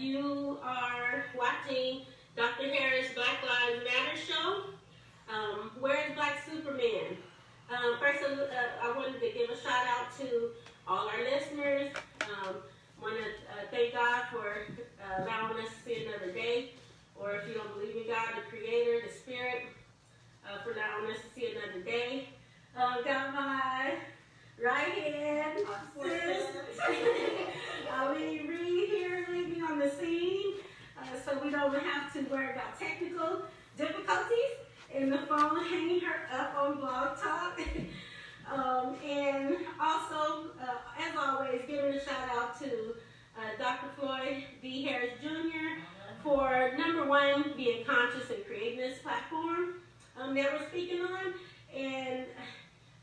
You are watching Dr. Harris' Black Lives Matter show. Where's Black Superman? First, I wanted to give a shout out to all our listeners. Want to thank God for allowing us to see another day. Or if you don't believe in God, the Creator, the Spirit, for allowing us to see another day. Got my right hand, sis, Aline Reed here with me on the scene, so we don't have to worry about technical difficulties and the phone hanging her up on Blog Talk. And also, as always, giving a shout out to Dr. Floyd B. Harris Jr. for number one, being conscious and creating this platform that we're speaking on, and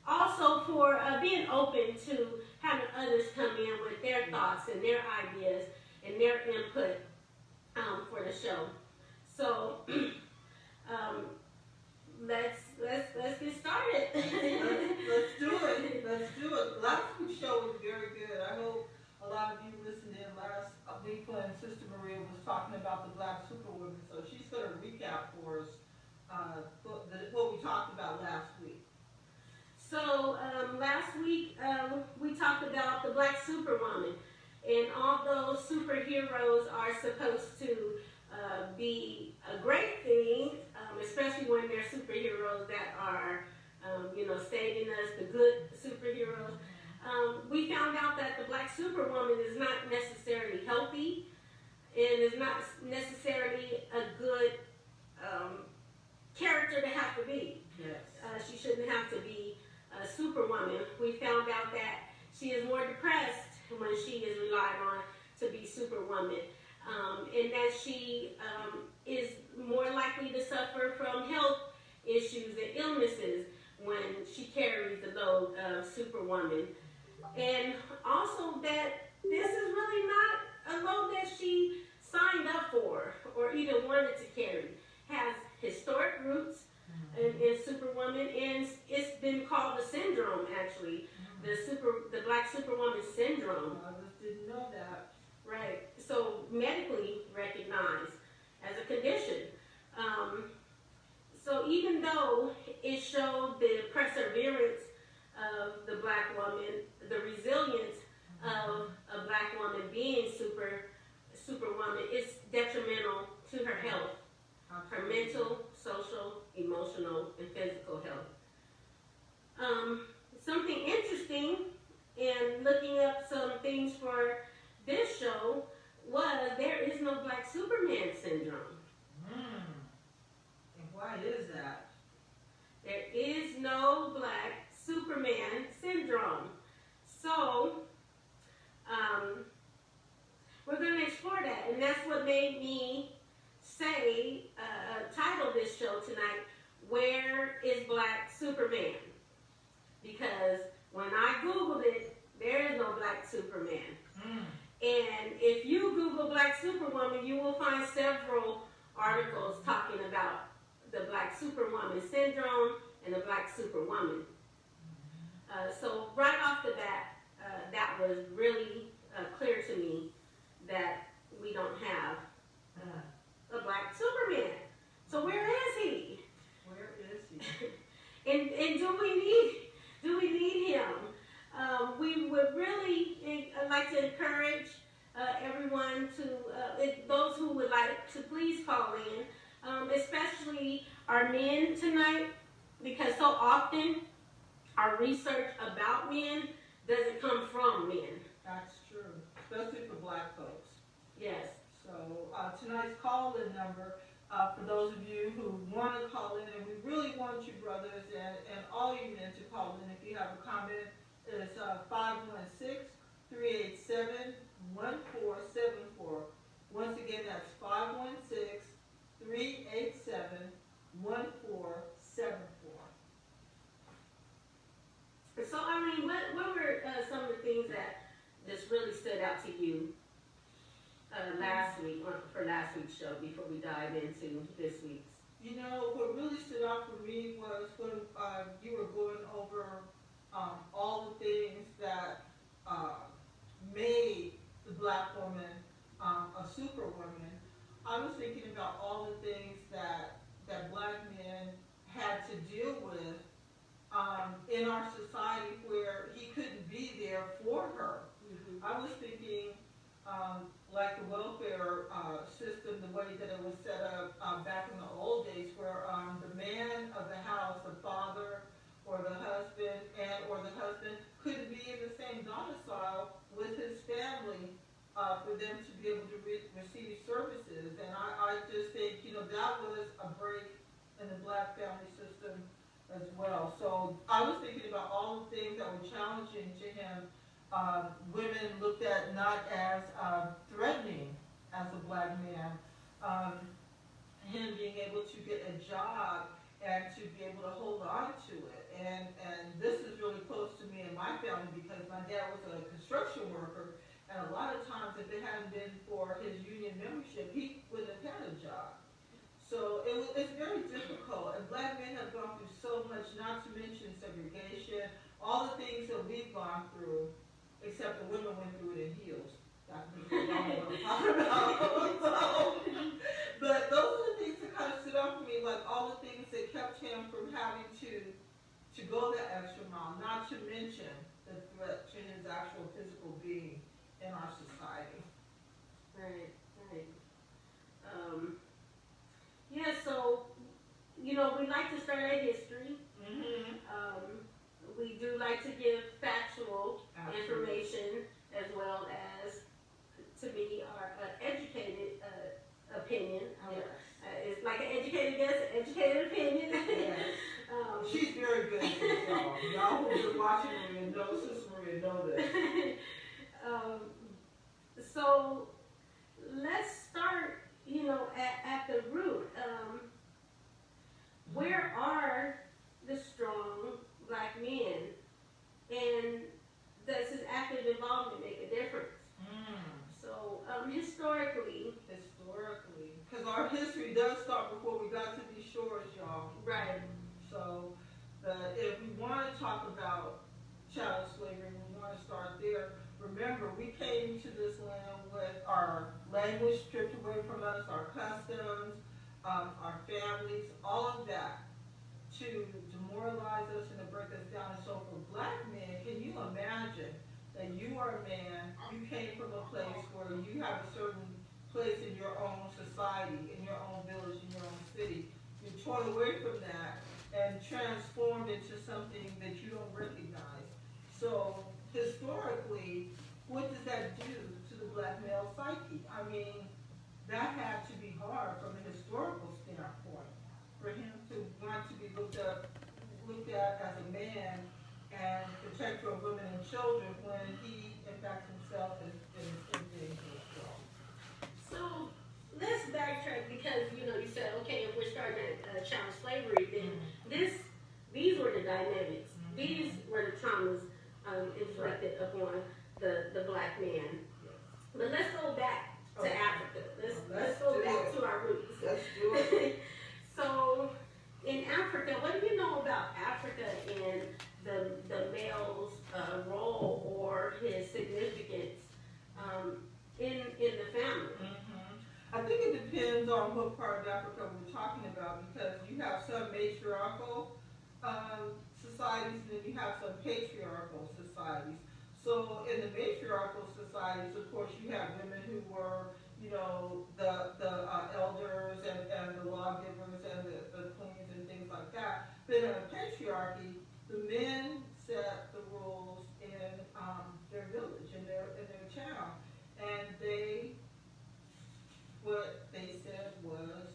also for being open to having others come in with their thoughts and their ideas and their input for the show. So let's get started. Let's do it. Let's do it. Last week's show was very good. I hope a lot of you listened in last week when Sister Maria was talking about the Black Superwoman. So she's going to recap for us what we talked about last week. So last week we talked about the Black Superwoman, and although superheroes are supposed to be a great thing, especially when they're superheroes that are, saving us, the good superheroes, we found out that the Black Superwoman is not necessarily healthy and is not necessarily a good character to have to be. Yes. She shouldn't have to be a superwoman. We found out that she is more depressed when she is relied on to be superwoman, and that she is more likely to suffer from health issues and illnesses when she carries the load of superwoman, and also that this is really not a load that she signed up for or even wanted to carry. Has historic roots in Superwoman, and it's been called the syndrome, actually, the Black Superwoman syndrome. I just didn't know that. Right. So medically recognized as a condition. So even though it showed the perseverance of the Black woman, the resilience of a Black woman being superwoman, it's detrimental to her health. Her mental, social, emotional, and physical health. Something interesting in looking up some things for this show was there is no Black Superman syndrome. And why is that? There is no Black Superman syndrome. So, we're going to explore that, and that's what made me title this show tonight, Where is Black Superman? Because when I Googled it, there is no Black Superman. And if you Google Black Superwoman, you will find several articles talking about the Black Superwoman syndrome and the Black Superwoman. So right off the bat, that was really clear to me that we don't have a Black Superman. So where is he? Where is he? and do we need him? We would really like to encourage everyone to, those who would like to please call in, especially our men tonight, because so often our research about men doesn't come from men. That's true, especially for Black folks. Yes. So tonight's call-in number, for those of you who want to call in, and we really want you brothers and all you men to call in if you have a comment, is 516-387-1474. Once again, that's 516-387-1474. So, I mean, what were some of the things that just really stood out to you last week, for last week's show, before we dive into this week's? You know, what really stood out for me was when you were going over all the things that made the Black woman a superwoman. our society where he couldn't be there for her. Mhm. I was thinking, like the welfare system, the way that it was set up back in the old days, where the man of the house, the father or the husband, couldn't be in the same domicile with his family for them to be able to receive services. And I just think, that was a break in the black family system as well. So I was thinking about all the things that were challenging to him. Women looked at not as threatening as a black man. Him being able to get a job and to be able to hold on to it. And this is really close to me and my family because my dad was a construction worker, and a lot of times if it hadn't been for his union membership, he wouldn't have had a job. So it's very difficult, and black men have gone through so much, not to mention segregation, all the things that we've gone through, except the women went through it in heels. That's what I'm talking about. But those are the things that kind of stood out for me, like all the things that kept him from having to go that extra mile, not to mention the threat to his actual physical being in our society. Right, right. Yeah, so, we like to start at history. Mm-hmm. We do like to give factual Absolutely. information as well as, to me, our educated opinion. Yes. It's like an educated guess, an educated opinion. Yes. She's very good at this, y'all. Y'all who've been watching Maria know, Sister Maria know this. So let's start, at the root. Where are the strong black men, and does his active involvement make a difference? So historically, because our history does start before we got to these shores, y'all. right. So if we want to talk about chattel slavery, we want to start there. Remember, we came to this land with our language stripped away from us, our customs, our families, all of that, to demoralize us and to break us down. And so for black men, can you imagine that you are a man, you came from a place where you have a certain place in your own society, in your own village, in your own city. You're torn away from that and transformed into something that you don't recognize. So historically, what does that do to the black male psyche? I mean, that had to be hard from a historical standpoint for him to want to be looked at as a man and protector of women and children when he, in fact, himself is in danger as well. So let's backtrack because you said, okay, if we're starting at child slavery, then these were the dynamics. These were the traumas inflicted upon the black man. But let's go back to Africa. Let's go back to our roots. Let's do it. So in Africa, what do you know about Africa and the male's role or his significance in the family? I think it depends on what part of Africa we're talking about, because you have some matriarchal societies and then you have some patriarchal societies. So in the matriarchal societies, of course, you have women who were, the elders and the lawgivers and the queens and things like that. But in a patriarchy, the men set the rules in their village, in their town, and what they said was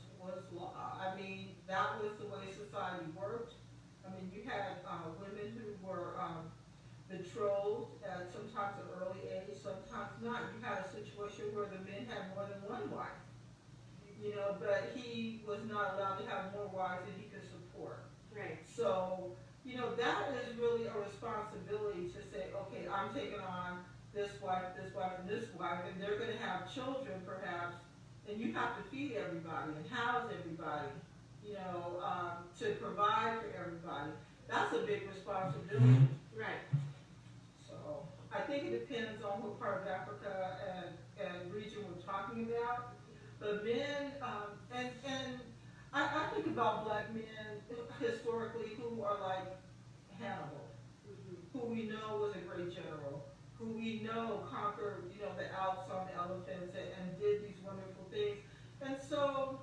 law. I mean, that was the way society worked. I mean, you had women who were betrothed at sometimes an early age, sometimes not. You had a situation where the men had more than one wife, but he was not allowed to have more wives than he could support. Right. So, that is really a responsibility to say, okay, I'm taking on this wife, and this wife, and they're going to have children perhaps, and you have to feed everybody and house everybody, to provide for everybody. That's a big responsibility. Right. So I think it depends on what part of Africa and region we're talking about. But men, and I think about black men historically who are like Hannibal. we know was a great general, who we know conquered, the Alps on elephants and did these wonderful things. And so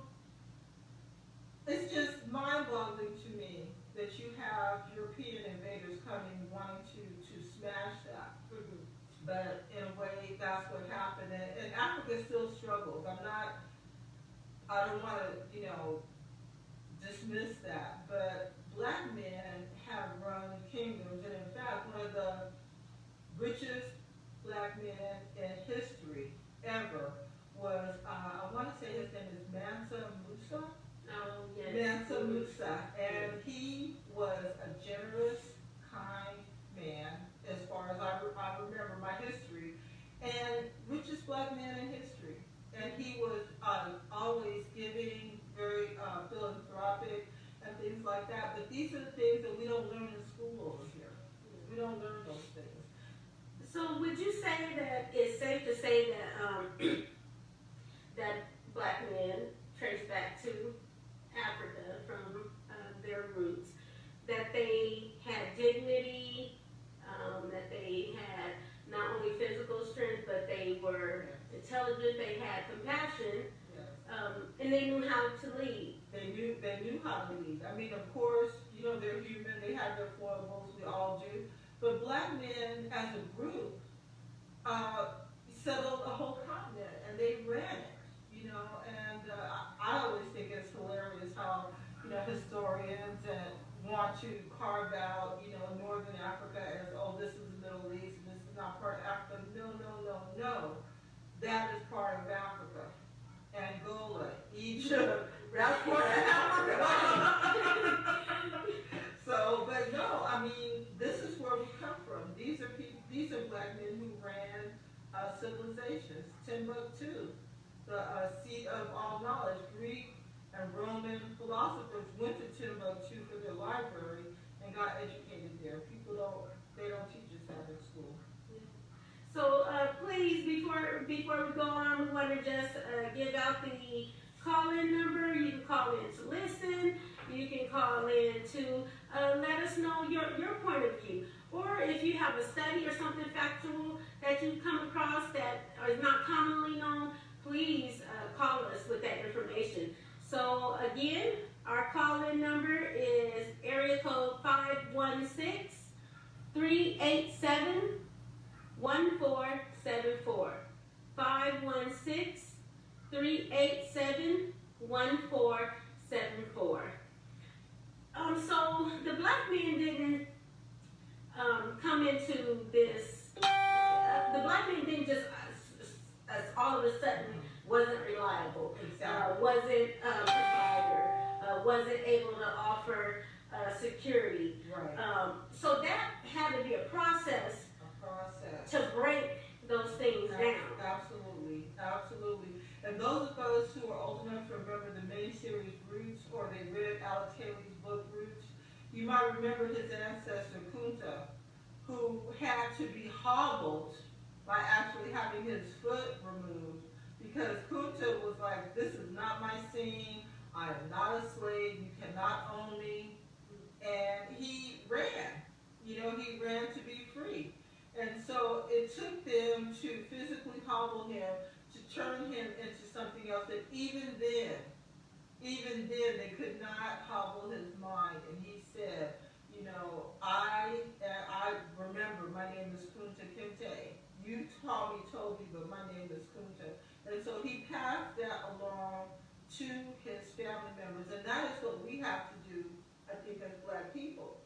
it's just mind-boggling to me that you have European invaders coming wanting to smash that. Mm-hmm. But in a way, that's what happened. And Africa still struggles. I don't want to, dismiss that. But black men have run kingdoms. And in fact, one of the richest black men in history ever was, I want to say his name is Mansa Musa. Oh, yes. Mansa Musa. And he was a generous, kind man, as far as I remember my history, and richest black man in history. And he was always giving, very philanthropic, and things like that. But these are the things that we don't learn in school over here. We don't learn those things. So would you say that it's safe to say that that black men trace back to Africa from their roots, that they had dignity, that they had not only physical strength, but they were intelligent, they had compassion, and they knew how to lead. They knew how to lead. I mean, of course, they're human, they have their foibles, we all do. But black men as a group settled a whole continent, and they ran it, and I always think it's hilarious how, historians want to carve out, Northern Africa as, oh, this is the Middle East, and this is not part of Africa. No. That is part of Africa. Angola, Egypt, that's part of Africa. So, but no, I mean, this is where we come from. These are black men who ran civilizations. Timbuktu, the seat of all knowledge. Greek and Roman philosophers went to Timbuktu for their library and got educated there. They don't teach us that in school. So please, before we go on, we want to just give out the call-in number. You can call in to listen. You can call in to let us know your point of view. Or if you have a study or something factual that you come across that is not commonly known, please call us with that information. So again, our call-in number is area code 516-387-1474. 516-387-1474. So the black men didn't come into this. The black men didn't just all of a sudden wasn't reliable, Exactly. wasn't provider, wasn't able to offer security. Right. So that had to be a process. A process. To break those things down. Absolutely. And those of us who are old enough to remember the main series Roots, or they read Alex Haley's book Roots, you might remember his ancestor Kunta, who had to be hobbled by actually having his foot removed, because Kunta was like, this is not my scene, I am not a slave, you cannot own me. And he ran. He ran to be free. And so it took them to physically hobble him, to turn him into something else. And even then, they could not hobble his mind. And he said, I remember my name is Kunta Kinte. You call me Toby, but my name is Kunta. And so he passed that along to his family members. And that is what we have to do, I think, as black people.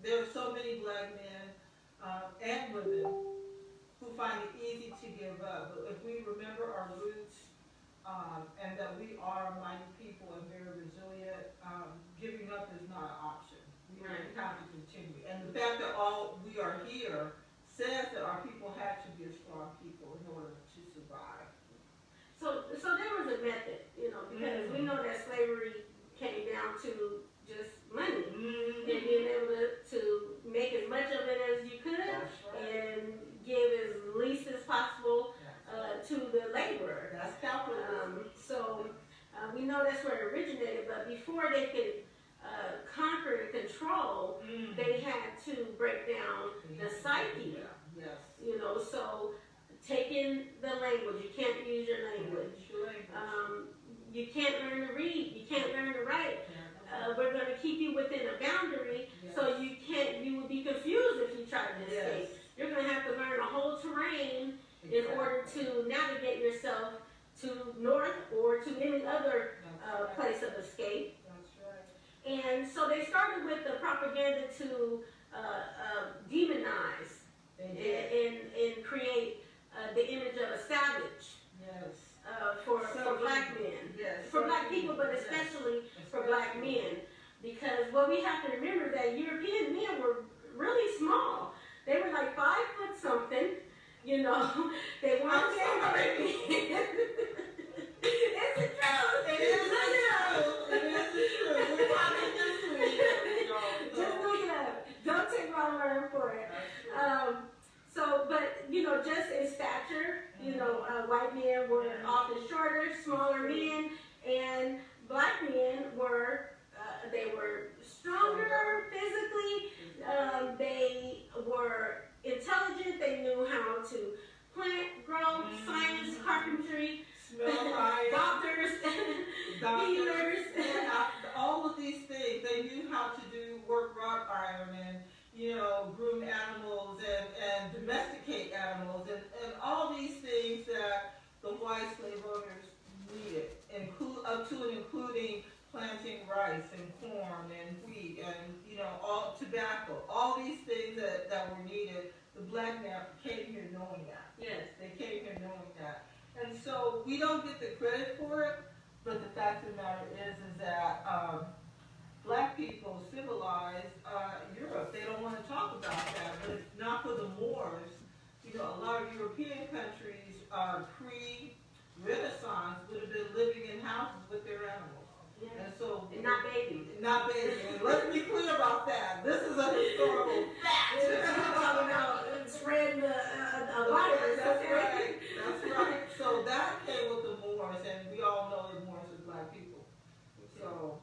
There are so many black men and women who find it easy to give up. But if we remember our roots and that we are mighty people and very resilient, giving up is not an option. We have to continue. And the fact that all we are here says that our people had to be a strong people in order to survive. So there was a method, because we know that slavery came down to just money and being able to make as much of it as you could and give as least as possible to the laborer. That's capitalism. So we know that's where it originated, but before they could conquer and control, they had to break down the psyche. Yes. You know, so taking the language, you can't use your language. You can't learn to read, you can't learn to write. We're going to keep you within a boundary, so you would be confused if you tried to escape. You're going to have to learn a whole terrain in order to navigate yourself to north or to any other place of escape. That's right. And so they started with the propaganda to demonize and create the image of a savage. Yes. For black men. Yes. For black people, but especially for black men. Because what we have to remember that European men were really small. They were like 5 foot something, you know. They weren't very big. It's the truth. It is the truth. It is the truth. We're talking this week. Just look it up. Don't take my word for it. But, you know, just in stature, you know, white men were often shorter, smaller men, and black men were, they were stronger physically, they were intelligent, they knew how to plant, grow, science, carpentry, doctors, healers. All of these things, they knew how to work wrought iron and, you know, groom animals and domesticate animals and all these things that the white slave owners needed, up to and including planting rice and corn and wheat and, you know, all tobacco, all these things that were needed. The black man came here knowing that. Yes. They came here knowing that. And so we don't get the credit for it, but the fact of the matter is that black people civilized Europe. They don't want to talk about that, but if not for the Moors, you know, a lot of European countries pre-Renaissance would have been living in houses with their animals. Yeah. And so, not babies. Not babies. And let's be clear about that. This is a historical fact. We're talking about spreading a virus. That's right. That's right. So that came with the Moors, and we all know that Moors are black people. So.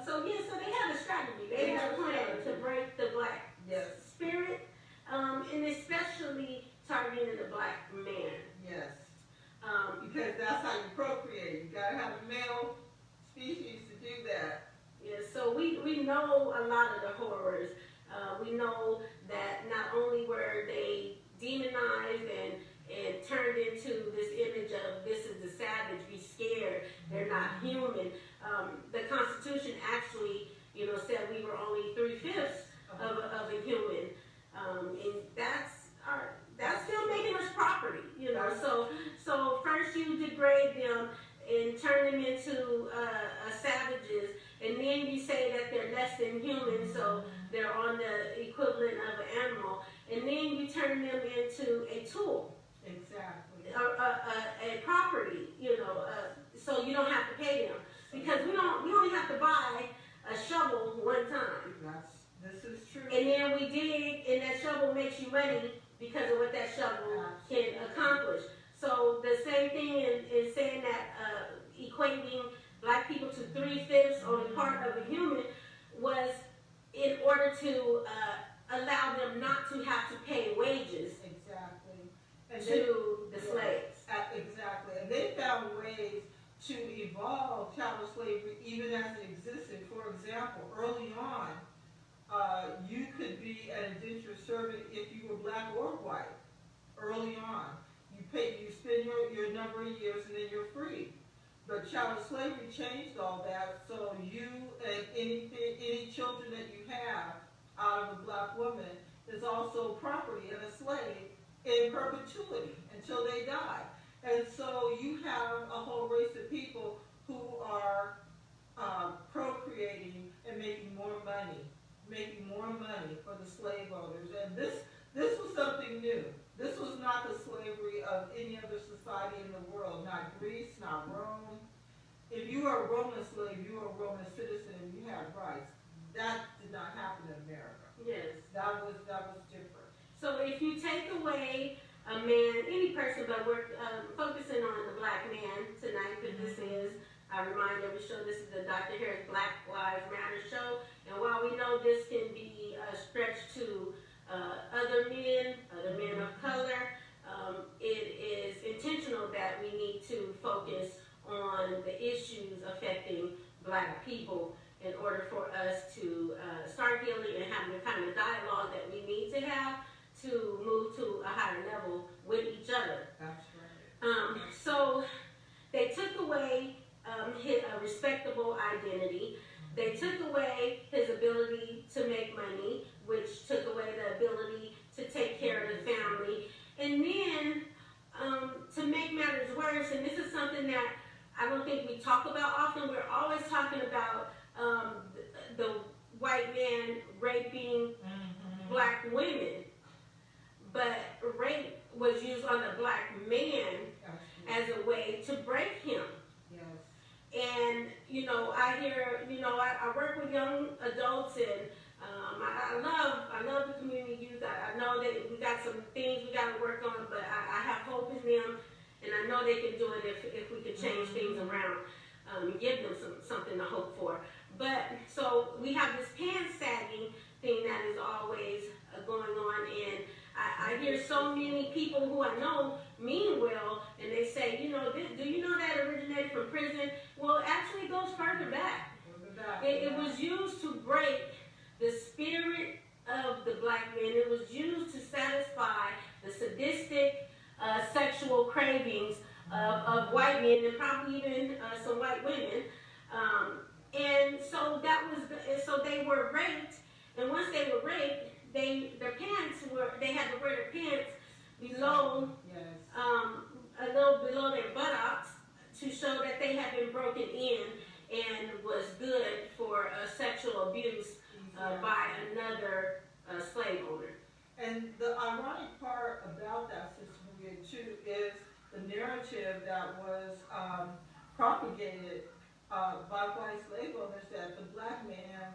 So they had a strategy. They had a plan to break the black spirit, and especially targeting the black man. Yes. Because that's how you procreate. You gotta have a male species to do that. Yeah. So we know a lot of the horrors. We know that not only were they demonized and turned into this image of this is the savage, be scared, they're not human. The Constitution actually, you know, said we were only 3/5 of a human, and that's still making us property, you know. So first you degrade them and turn them into savages, and then you say that they're less than human, so they're on the equivalent of an animal, and then you turn them into a tool. Exactly. A property, you know, so you don't have to pay them. Because we only have to buy a shovel one time. This is true. And then we dig, and that shovel makes you money because of what that shovel can accomplish. So the same thing in saying that equating black people to 3/5 on the part of a human was in order to allow them not to have to pay wages to the slaves. Exactly. And they found ways to evolve chattel slavery even as it existed. For example, early on, you could be an indentured servant if you were black or white. Early on, you spend your number of years and then you're free. But chattel slavery changed all that, so you and any children that you have out of a black woman is also property and a slave in perpetuity until they die. And so you have a whole race of people who are procreating and making more money for the slave owners. And this was something new. This was not the slavery of any other society in the world, not Greece, not Rome. If you were a Roman slave, you were a Roman citizen and you had rights. That did not happen in America. Yes. That was different. So if you take away a man, any person, but we're focusing on the black man tonight, because this is, I remind every show, this is the Dr. Harris Black Lives Matter show, and while we know this can be stretched to other men of color. It is intentional that we need to focus on the issues affecting Black people in order for us to start healing and having the kind of dialogue that we need to have to move to a higher level with each other. That's right. So they took away his respectable identity. They took away his ability to make money, which took away the ability to take care of the family. And then, to make matters worse, and this is something that I don't think we talk about often, we're always talking about the white man raping Black women. But rape was used on the Black man as a way to break him. Yes. And, I hear, I work with young adults, and I love the community youth. I know that we got some things we got to work on, but I have hope in them, and I know they can do it if we could change things around and give them something to hope for. But, so we have this pants sagging thing that is always going on, and I hear so many people who I know mean well, and they say, do you know that originated from prison? Well, actually it goes further back. It was used to break the spirit of the Black man. It was used to satisfy the sadistic sexual cravings of white men, and probably even some white women. And so so they were raped, and once they were raped, they had to wear their pants below, a little below their buttocks, to show that they had been broken in and was good for sexual abuse by another slave owner. And the ironic part about that, Sister Maria, too, is the narrative that was propagated by white slave owners, that the Black man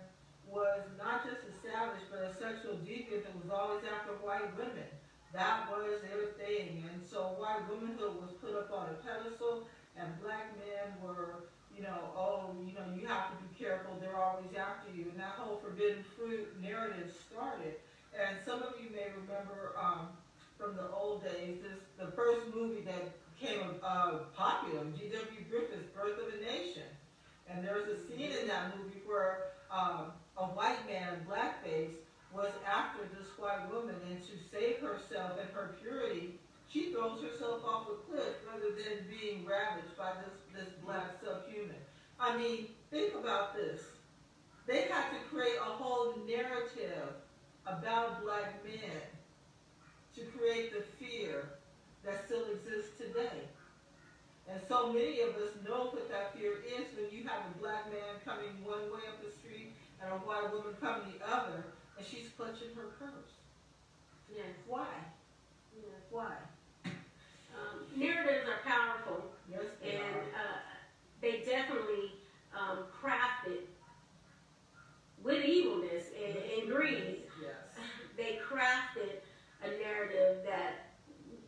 was not just a savage, but a sexual deviant that was always after white women. That was their thing. And so white womanhood was put up on a pedestal, and Black men were, you have to be careful, they're always after you. And that whole forbidden fruit narrative started. And some of you may remember from the old days, the first movie that became popular, G.W. Griffith's Birth of a Nation. And there's a scene in that movie where a white man in blackface was after this white woman, and to save herself and her purity, she throws herself off a cliff rather than being ravaged by this Black subhuman. I mean, think about this. They had to create a whole narrative about Black men to create the fear that still exists today. And so many of us know what that fear is when you have a Black man coming one way up the street and a white woman coming the other, and she's clutching her purse. Yes. Why? Yes. Why? Narratives are powerful. Yes, they and are. They definitely crafted with evilness and greed. Yes. They crafted a narrative that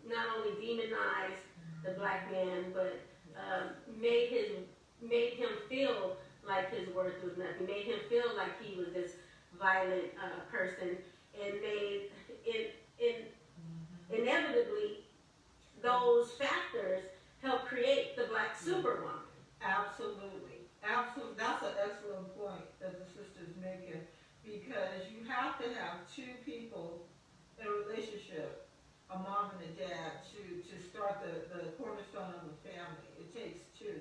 not only demonized the Black man, but made him feel like his worth was nothing, made him feel like he was this violent person, and made inevitably those factors help create the Black superwoman. Absolutely. Absolutely. That's an excellent point that the sister's making, because you have to have two people in a relationship, a mom and a dad, to start the cornerstone of the family. It takes two.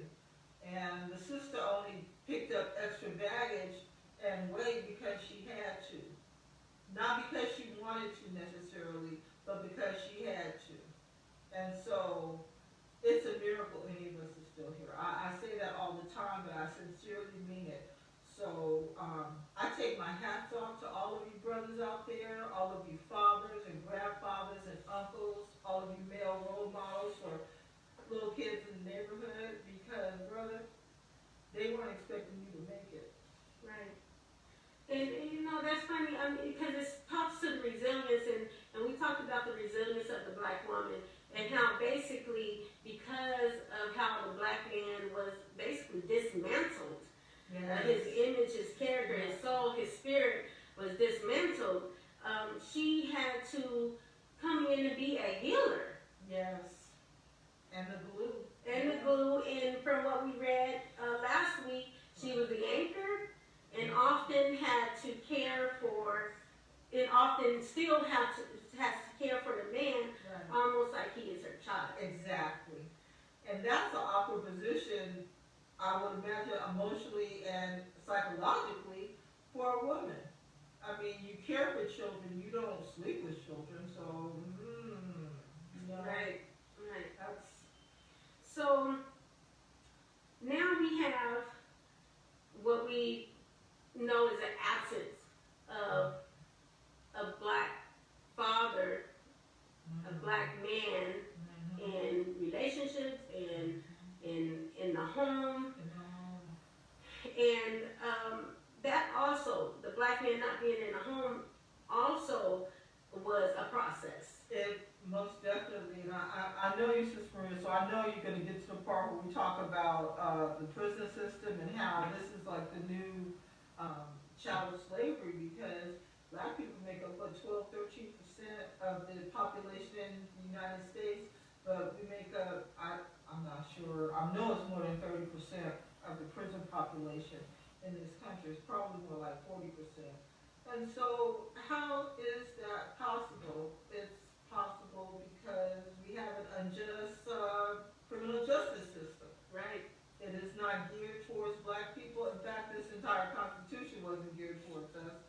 And the sister only picked up extra baggage and weight because she had to. Not because she wanted to necessarily, but because she had to. And so it's a miracle any of us are still here. I say that all the time, but I sincerely mean it. So I take my hats off to all of you brothers out there, all of you fathers and grandfathers and uncles, all of you male role models for little kids in the neighborhood, because, brother, they weren't expecting you to make it. Right. And that's funny, because it talks to the resilience, and we talked about the resilience of the Black woman, and how basically, because of how the Black man was basically dismantled, his image, his character, his soul, his spirit was dismantled, she in to be a healer. Yes. And the glue. And the glue, and from what we read last week, she was the anchor and often had to care for, and often still has to care for the man, Right. almost like he is her child. Exactly. And that's an awkward position, I would imagine, emotionally and psychologically for a woman. I mean, you care for children, you don't sleep with children, so, you know. Right, right. That's, So now we have what we know is an absence of a black father, a black man in relationships and in the home. And that also, the black man not being in the home also was a process. it most definitely, and I know you, Sister Maria, so I know you're going to get to the part where we talk about the prison system and how this is like the new chattel slavery, because black people make up, what, 12-13% of the population in the United States, but we make up, I'm not sure, I know it's more than 30% of the prison population in this country. It's probably more like 40%. And so how is that possible? It's possible because we have an unjust criminal justice system. Right. It is not geared towards black people. In fact, this entire Constitution wasn't geared towards us.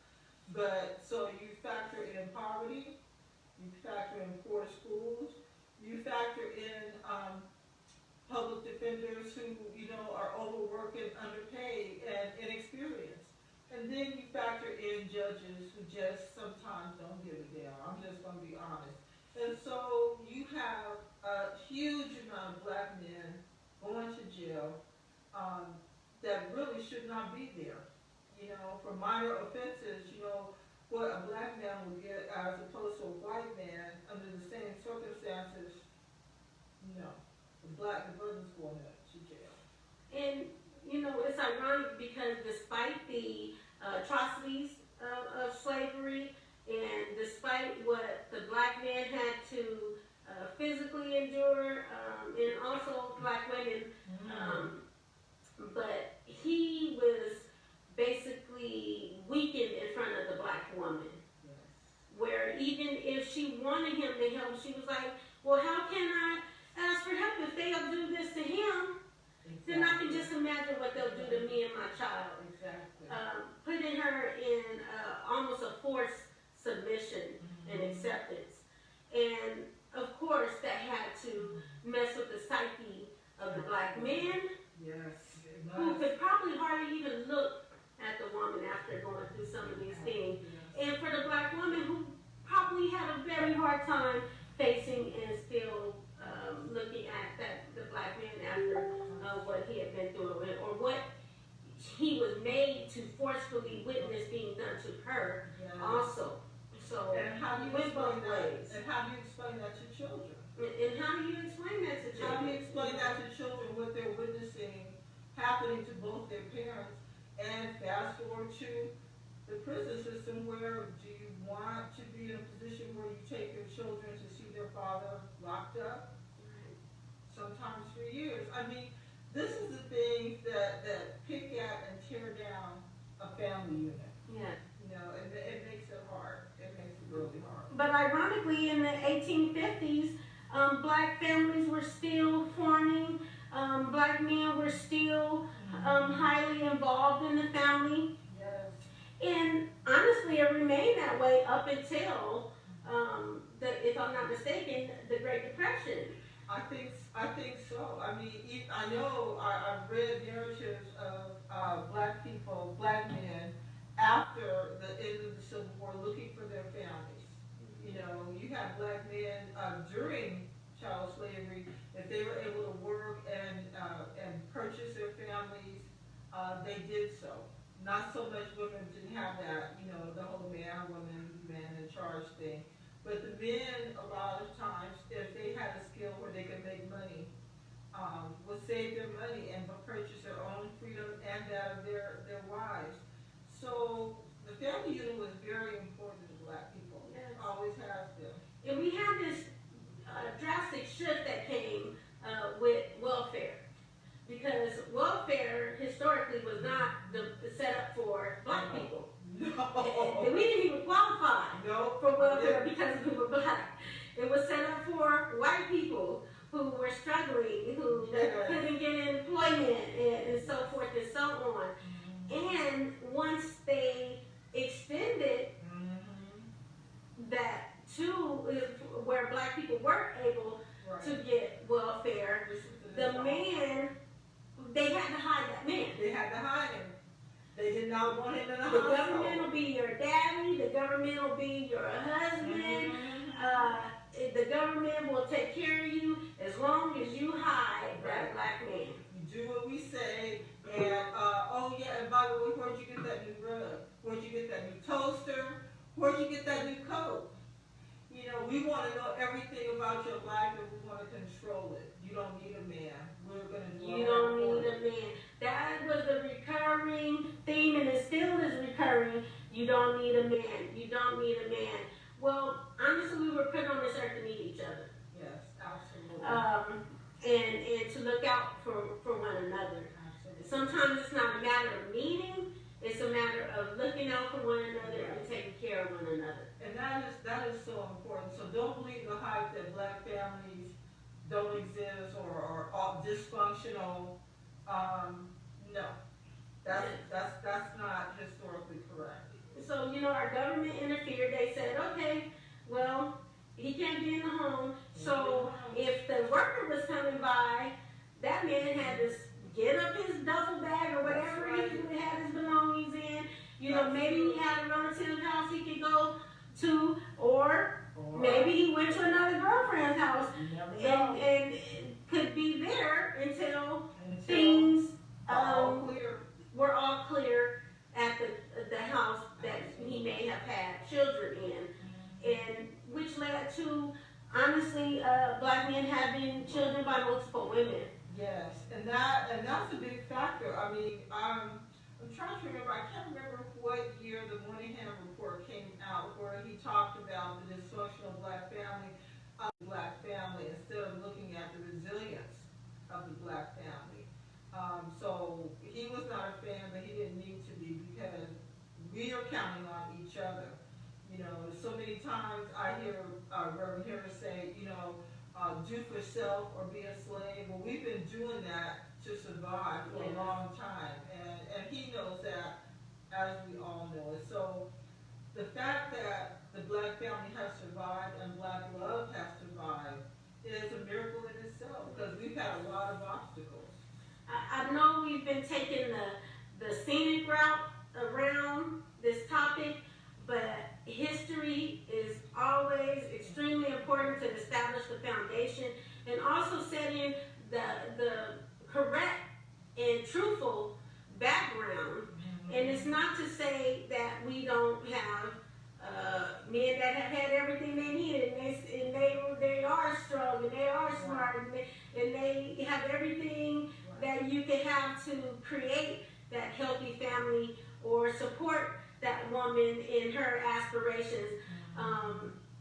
But so you factor in poverty, you factor in poor schools, you factor in public defenders who, you know, are overworked and underpaid and inexperienced. And then you factor in judges who just sometimes don't give a damn. I'm just going to be honest. And so you have a huge amount of black men going to jail that really should not be there. You know, for minor offenses, you know, what a black man would get as opposed to a white man under the same circumstances, no. The brother's going to jail. And, you know, it's ironic because despite the atrocities of slavery and despite what the black man had to physically endure, and also black women, but he was basically weakened in front of the black woman. Yes. Where even if she wanted him to help, she was like, well, how can I ask for help if they'll do this to him? Exactly. Then I can just imagine what they'll do to me and my child. Exactly. Putting her in almost a forced submission and acceptance. And of course, that had to mess with the psyche of the black man, Yes. who could probably hardly even look at the woman after going through some of these things. And for the black woman who probably had a very hard time facing and still looking at the black man after what he had been through, or what he was made to forcefully witness being done to her also. So and how do you went both ways. And how do you explain that to children? And how do you explain that to children? How do you explain that to children, what they're witnessing happening to both their parents? And fast forward to the prison system, where do you want to be in a position where you take your children to see their father locked up? Sometimes for years. I mean, this is the things that pick at and tear down a family unit. Yeah. You know, and it makes it hard. It makes it really hard. But ironically, in the 1850s, black families were still forming. Black men were still highly involved in the family. Yes. And honestly, it remained that way up until, if I'm not mistaken, the Great Depression. I think so. I mean, I know I've read narratives of black people, black men, after the end of the Civil War, looking for their families. You know, you have black men during child slavery, if they were able to work and purchase their families, they did so. Not so much women didn't have that, you know, the whole man, woman, man in charge thing. But the men, a lot of times, if they had a skill where they could make money, would save their money and purchase their own freedom and that of their wives. So the family unit was very important to black people. Yes. Always has been. And we have this we didn't even qualify No. for welfare because we were black. It was set up for white people who were struggling, who couldn't get employment, and so forth and so on. And once they extended that to where black people were able to get welfare, the man, they had to hide that man. They had to hide him. They did not want him in the The household. government will be your daddy. The government will be your husband. The government will take care of you as long as you hide that black man. You do what we say, and oh yeah, and by the way, where'd you get that new rug? Where'd you get that new toaster? Where'd you get that new coat? You know, we want to know everything about your life, and we want to control it. You don't need a man. We're gonna do. You don't need a man. That was a recurring theme, and it still is recurring. You don't need a man. You don't need a man. Well, honestly, we were put on this earth to meet each other. Yes, absolutely. And to look out for one another. Absolutely. Sometimes it's not a matter of meeting, it's a matter of looking out for one another and taking care of one another. And that is so important. So don't believe the hype that black families don't exist or are dysfunctional. No, that's not historically correct. So, you know, our government interfered. They said, okay, well, he can't be in the home. So if the worker was coming by, that man had to get up his duffel bag or whatever he had his belongings in. You know, maybe he had a relative's house he could go to, or maybe he went to another girlfriend's house and could be there until things were all clear at the house that he may have had children in, and which led to, honestly, black men having children by multiple women. Yes, and that's a big factor. I mean, I'm trying to remember. I can't remember what year the Moynihan report came out where he talked about the dysfunctional black family, instead of looking at the resilience of the black family. So he was not a fan, but he didn't need to be because we are counting on each other. You know, so many times I hear Reverend Harris say, you know, do for self or be a slave. Well, we've been doing that to survive for a long time, and he knows that, as we all know it. So the fact that the black family has survived and black love has survived is a miracle in itself because we've had a lot of obstacles. I know we've been taking the scenic route around this topic, but history is always extremely important to establish the foundation and also setting the correct and truthful background. And it's not to say that we don't have men that have had everything they needed, and they are strong, and they are smart, and they have everything that you can have to create that healthy family or support that woman in her aspirations.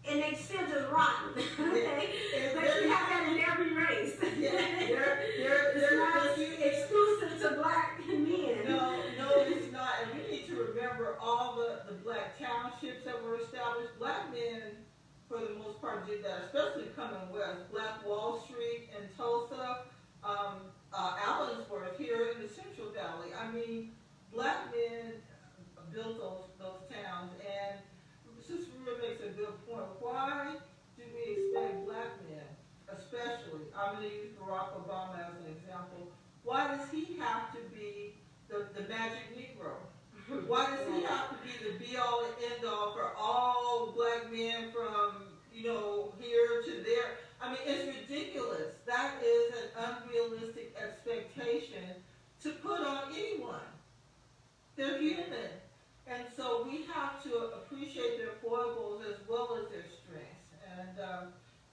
And they still just rotten, okay? But you have that in every race. It's not exclusive to black men. No, it's not. And we need to remember all the black townships that were established. Black men, for the most part, did that, especially coming west. Black Wall Street in Tulsa, Allensworth here in the Central Valley. I mean, black men built those towns, and Sister Maria makes a good point. Why do we expect black men, especially, I'm going to use Barack Obama as an example, why does he have to be the magic Negro? Why does he have to be the be-all and end-all for all black men from, you know, here to there? I mean, it's ridiculous. That is an unrealistic expectation to put on anyone. They're human. And so we have to appreciate their foibles as well as their strengths. And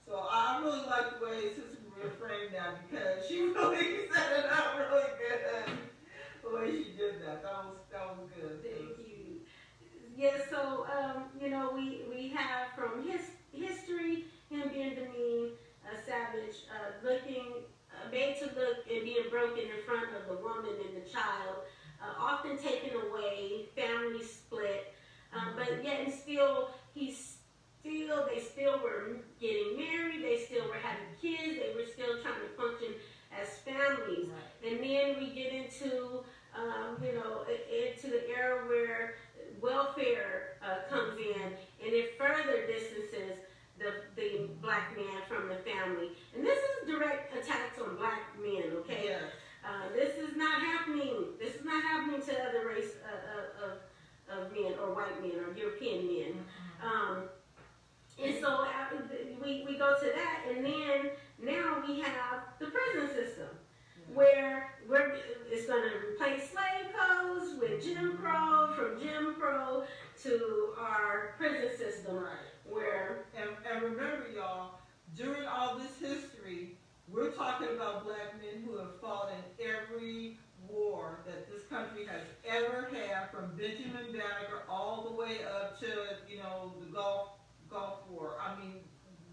so I really like the way Sister Maria framed that because she really set it up really good. The way she did that. That was good. Thank you. Yeah, so, you know, we have from history, him being demeaned, savage, made to look and being broken in front of the woman and the child, often taken away, family split, but yet men or European men. And so we go to that, and then now we have the prison system, where it's going to replace slave codes with Jim Crow, from Jim Crow to our prison system, where and remember, y'all, during all this history, we're talking about black men who have fought in every war that this country has ever had, from Benjamin Banneker all the way up to the Gulf War. I mean,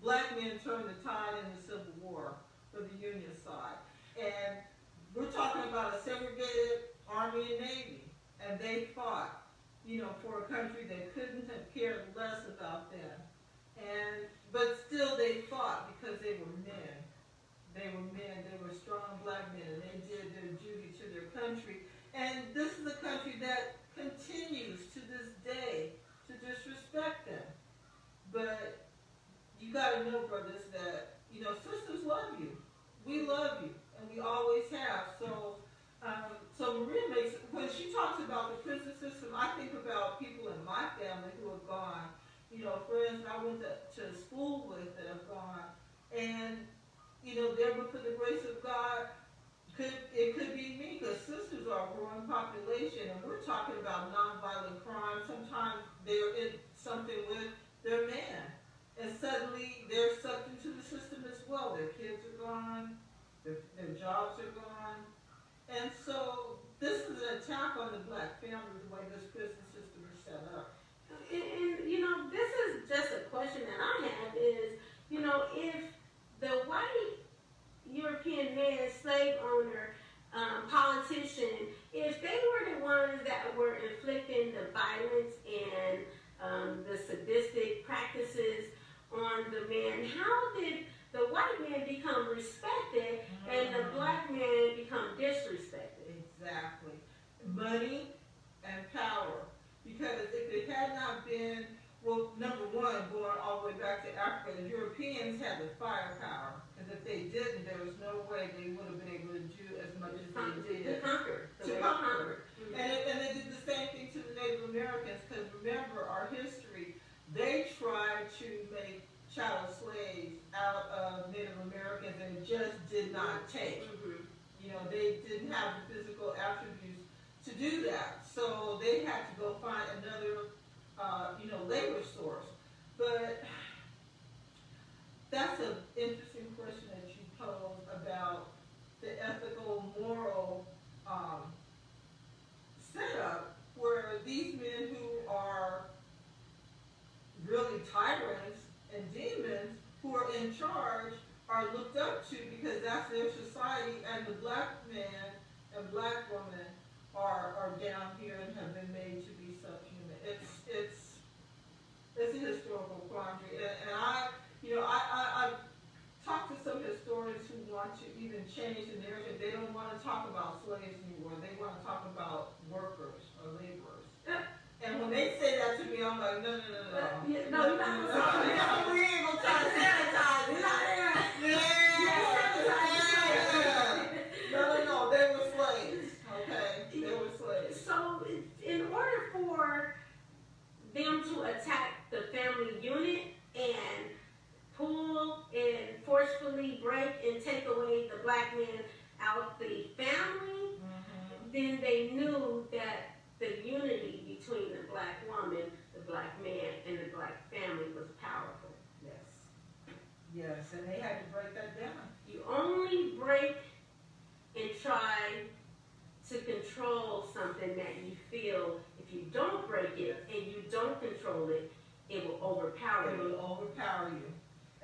black men turned the tide in the Civil War for the Union side, and we're talking about a segregated Army and Navy, and they fought, for a country that couldn't have cared less about them, but still they fought because they were men. They were men. They were strong black men, and they did their duty to their country. And this is a country that continues to this day to disrespect them. But you got to know, brothers, that sisters love you. We love you, and we always have. So Maria when she talks about the prison system, I think about people in my family who have gone. Friends I went to school with that have gone, and there, but for the grace of God, it could be me, because sisters are a growing population, and we're talking about nonviolent crime. Sometimes they're in something with their man, and suddenly they're sucked into the system as well. Their kids are gone, their jobs are gone, and so this is an attack on the black family, the way this prison system is set up. And this is just a question that I have is, if the white European man, slave owner, politician, if they were the ones that were inflicting the violence and the sadistic practices on the man, how did the white man become respected and the black man become disrespected? Exactly. Money and power. Because if it had not been, well, number one, going all the way back to Africa, the Europeans had the firepower. Because if they didn't, there was no way they would have been able to do as much as they did. To conquer. And they did the same thing to the Native Americans, because remember our history, they tried to make chattel slaves out of Native Americans, and it just did not take. They didn't have the physical attributes to do that. So they had to go find another labor source. But that's an interesting question that you posed about the ethical, moral setup, where these men who are really tyrants and demons who are in charge are looked up to, because that's their society, and the black man and black woman are down here and have been made to be subhuman. It's a historical quandary, and I talked to some historians who want to even change the narrative. They don't want to talk about slaves anymore. They want to talk about workers or laborers. And when they say that to me, I'm like, no. No, you're not going to talk about we ain't going to try to sanitize it. No, they were slaves, okay? They were slaves. So, in order for them to attack the family unit and pull and forcefully break and take away the black man out the family, then they knew that the unity between the black woman, the black man, and the black family was powerful. Yes, and they had to break that down. You only break and try to control something that you feel, if you don't break it and you don't control it, it will overpower you. It will overpower you.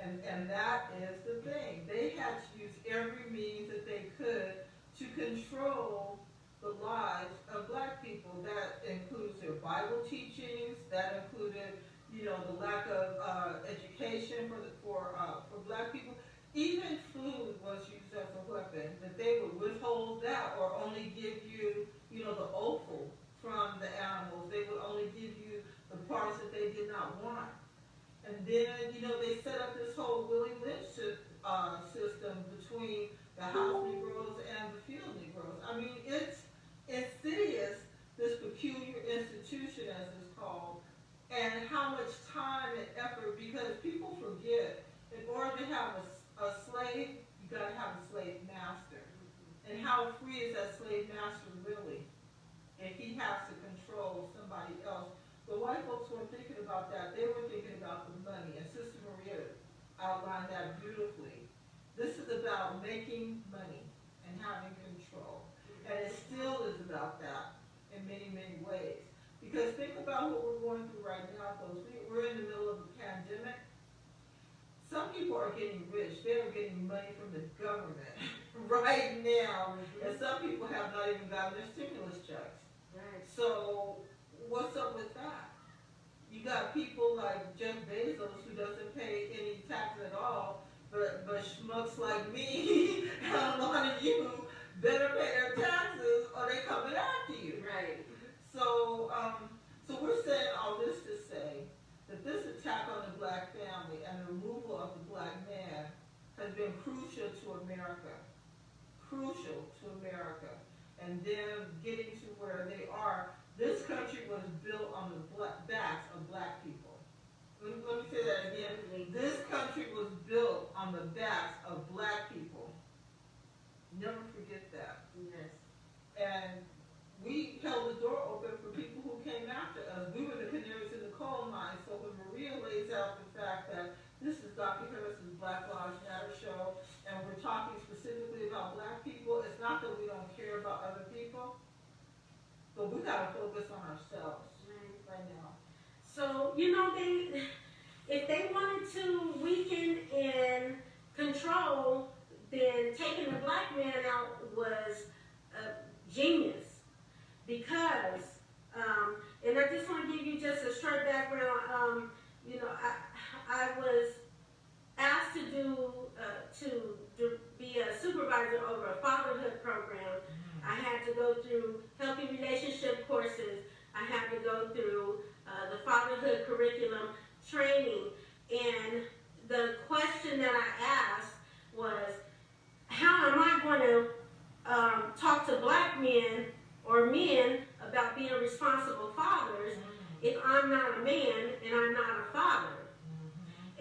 And that is the thing. They had to use every means that they could to control the lives of black people. That includes their Bible teachings. That included, the lack of education for black people. Even food was used as a weapon. That they would withhold that, or only give you, the offal from the animals. They would only give you the parts that they did not want. And then, they set up this whole Willie Lynch system between the house Negroes and the field Negroes. I mean, it's insidious, this peculiar institution, as it's called, and how much time and effort, because people forget, in order to have a slave, you gotta have a slave master. And how free is that slave master really, if he has to control somebody else? The white folks weren't thinking about that. They were thinking about the money, and Sister Maria outlined that beautifully. This is about making money and having control. And it still is about that in many, many ways. Because think about what we're going through right now, folks. We're in the middle of a pandemic. Some people are getting rich. They are getting money from the government right now. And some people have not even gotten their stimulus checks. Right. So what's up with that? You got people like Jeff Bezos who doesn't pay any tax at all, but schmucks like me and a lot of you better pay their taxes or they coming after you. Right. So, so we're saying all this to say that this attack on the black family and the removal of the black man has been crucial to America. Crucial to America. And them getting to where they are. This country was built on the backs of black people. Let me say that again. This country was built on the backs of black people. Never forget that. Yes. And we held the door open for people who came after us. We were the canaries in the coal mine. So when Maria lays out the fact that this is Dr. Harris's Black Lives Matter show, and we're talking specifically about black people, it's not that we don't care about other people, but we gotta focus on ourselves right now. So, you know, if they wanted to weaken and control, then taking the black man out was genius. Because, and I just want to give you just a short background. You know, I was asked to be a supervisor over a fatherhood program. I had to go through healthy relationship courses. I had to go through the fatherhood curriculum training. And the question that I asked was, how am I going to talk to black men or men about being responsible fathers if I'm not a man and I'm not a father?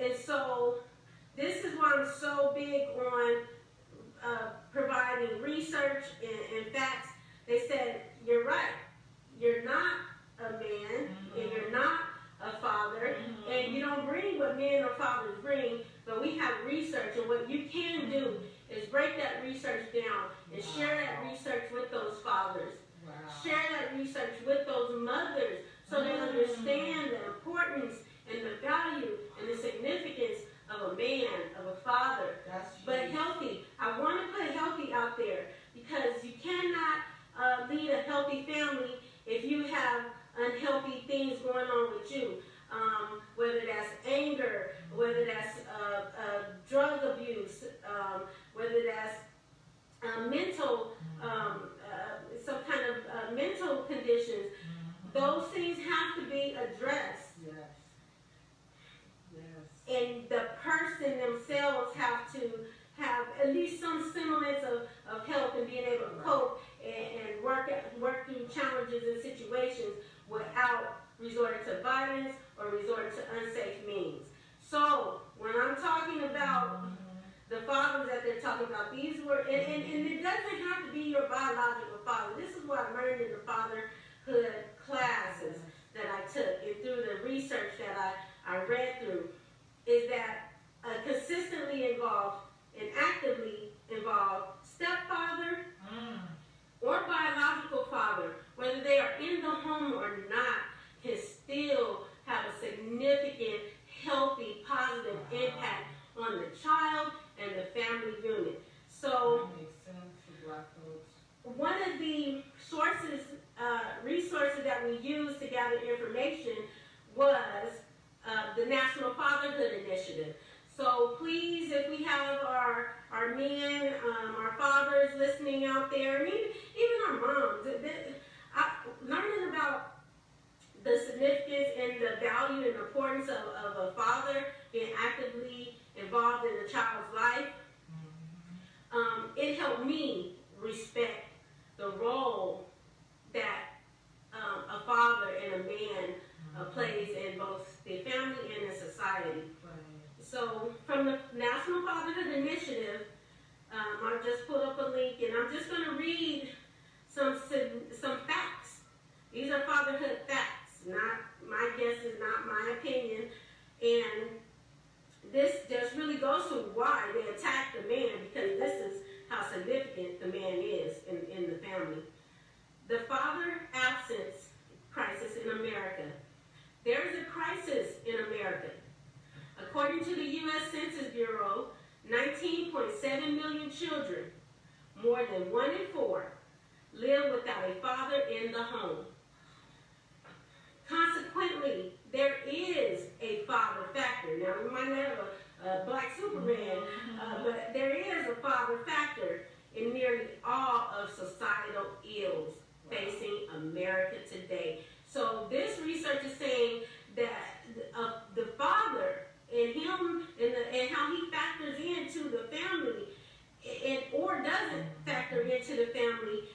And so this is why I'm so big on providing research and facts. They said, you're right. You're not a man and you're not a father, and you don't bring what men or fathers bring, but we have research, and what you can do is break that research down and share that research with those fathers. Share that research with those mothers so they understand the importance and the value and the significance of a man, of a father. But healthy. I want to put healthy out there because you cannot lead a healthy family if you have unhealthy things going on with you. Whether that's anger, whether that's drug abuse, whether that's mental, some kind of mental conditions. Those things have to be addressed. Yes. And the person themselves have to have at least some semblance of health and being able to cope and work through challenges and situations without resorting to violence or resorting to unsafe means. So when I'm talking about the fathers that they're talking about, these were, and it doesn't have to be your biological father. This is what I learned in the fatherhood classes that I took and through the research that I read through, is that consistently involved and actively involved stepfather or biological father, whether they are in the home or not, can still have a significant, healthy, positive impact on the child and the family unit. So, that makes sense for black folks. one of the sources, resources that we used to gather information was the National Fatherhood Initiative. So please, if we have our men, our fathers listening out there, and even our moms, learning about the significance and the value and importance of a father being actively involved in a child's life, it helped me respect the role that a father and a man plays in both So from the National Fatherhood Initiative, I just put up a link, and I'm just going to read some facts. These are fatherhood facts. Not my guess, is not my opinion, and this just really goes to why they attack the man, because this is how significant the man is in the family. The father absence crisis in America. There is a crisis in America. According to the U.S. Census Bureau, 19.7 million children, more than 1 in 4, live without a father in the home. Consequently, there is a father factor. Now, we might not have a black Superman, but there is a father factor in nearly all of societal ills facing America today. So this research is saying that the father and him and how he factors into the family, or doesn't factor into the family,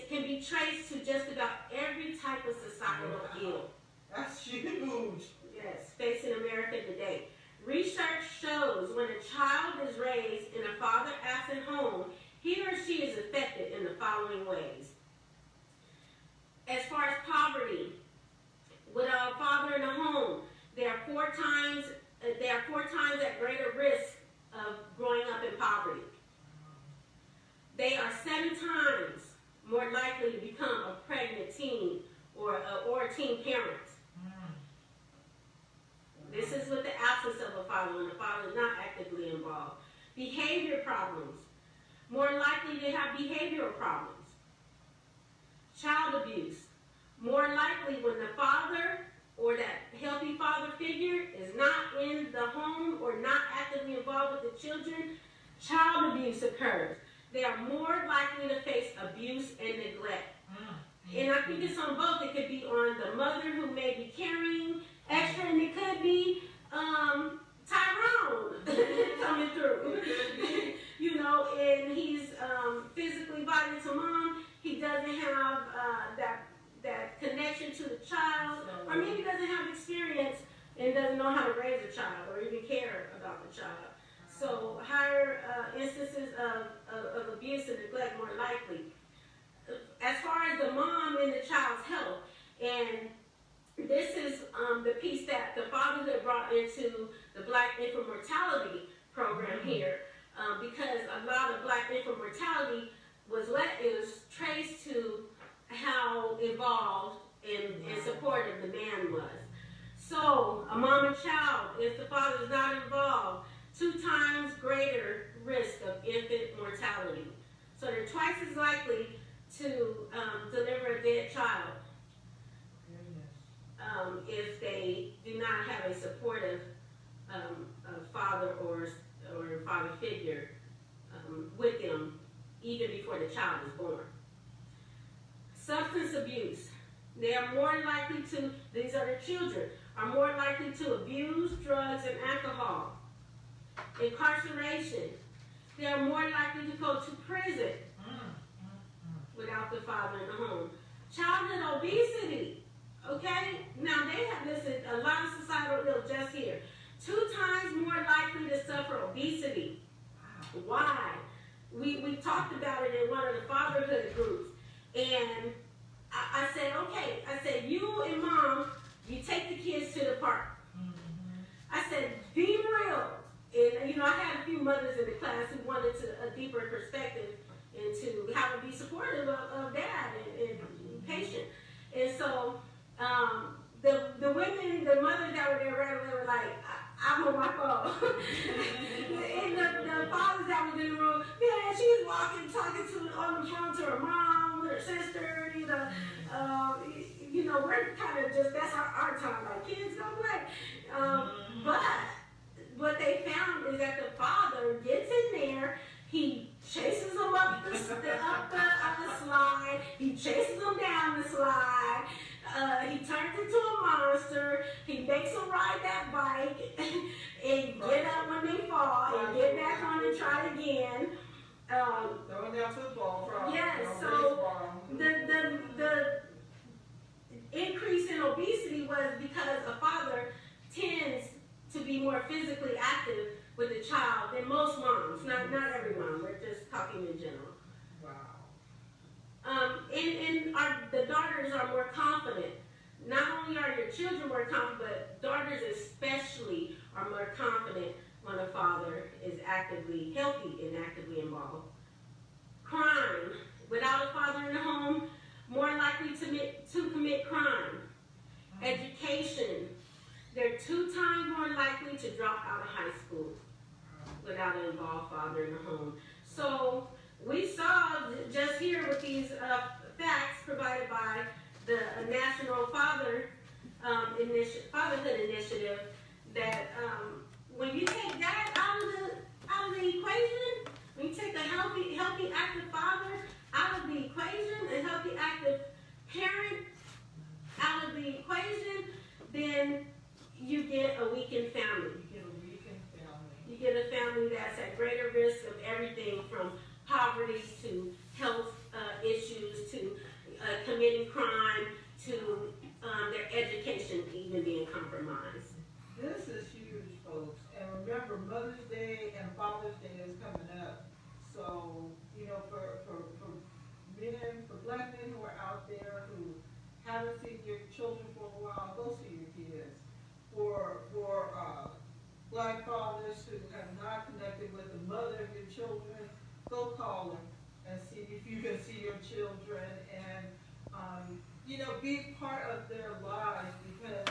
can be traced to just about every type of societal ill. That's huge. Yes, facing America today. Research shows when a child is raised in a father-absent home, he or she is affected in the following ways. As far as poverty, without a father in the home, they are four times at greater risk of growing up in poverty. They are 7 times more likely to become a pregnant teen or a teen parent. This is with the absence of a father, when the father is not actively involved. Behavior problems. More likely to have behavioral problems. Child abuse. More likely when the father or that healthy father figure is not in the home or not actively involved with the children, child abuse occurs. They are more likely to face abuse and neglect. And I think it's on both. It could be on the mother who may be carrying extra, and it could be Tyrone coming through. You know, and he's physically violent to mom. He doesn't have that connection to the child, or maybe doesn't have experience and doesn't know how to raise a child or even care about the child. So higher instances of abuse and neglect more likely. As far as the mom and the child's health, and this is the piece that the fatherhood brought into the Black Infant Mortality program here, because a lot of Black infant mortality was traced to how involved and supportive the man was. So a mom and child, if the father is not involved, 2 times greater risk of infant mortality. So they're twice as likely to deliver a dead child if they do not have a supportive father or father figure with them even before the child is born. Substance abuse. They are more likely to, these are the children, are more likely to abuse drugs and alcohol. Incarceration. They are more likely to go to prison without the father in the home. Childhood obesity. Okay? Now they have listed a lot of societal ills just here. 2 times more likely to suffer obesity. Why? We talked about it in one of the fatherhood groups. And I said, okay, you and mom, you take the kids to the park. I said, be real. And, you know, I had a few mothers in the class who wanted a deeper perspective into how to be supportive of dad and patient. And so the women, the mothers that were there right away were like, I'm on my phone. And the fathers that were in the room, yeah, she was talking on the phone to her mom, with her sister, you know, we're kind of just, that's our time, like, kids don't play. But what they found is that the father gets in there, he chases them up the slide, he chases them down the slide, he turns into a monster, he makes them ride that bike, and get up when they fall, and get back on and try again. Throwing down football. Yes, so the increase in obesity was because a father tends to be more physically active with the child than most moms. Not every mom. We're just talking in general. Wow. The daughters are more confident. Not only are your children more confident, but daughters especially are more confident when a father is actively healthy and actively involved. Crime. Without a father in the home, more likely to commit crime. Education. They're 2 times more likely to drop out of high school without an involved father in the home. So we saw just here with these facts provided by the National Fatherhood Initiative that when you take that out of the equation, when you take a healthy active father out of the equation, a healthy active parent out of the equation, then you get a weakened family. You get a family that's at greater risk of everything from poverty to health issues to committing crime to their education even being compromised. This is huge, folks. And remember, Mother's Day and Father's Day is coming up. So, you know, for men, for black men who are out there who haven't seen your children for a while, go see your kids. For black fathers who have not connected with the mother of your children, go call them and see if you can see your children and, you know, be part of their lives because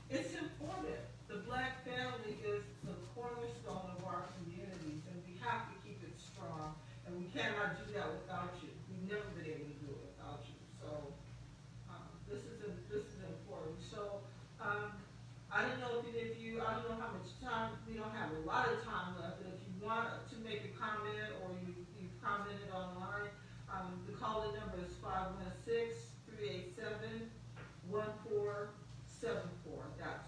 it's important. The black family is the cornerstone of our communities and we have to keep it strong and we cannot do that without you. We've never been able to do it without you. So this is important. So I don't know I don't know how much time, we don't have a lot of time left, but if you want to make a comment or you've commented online, the call-in number is 516-387-1474. That's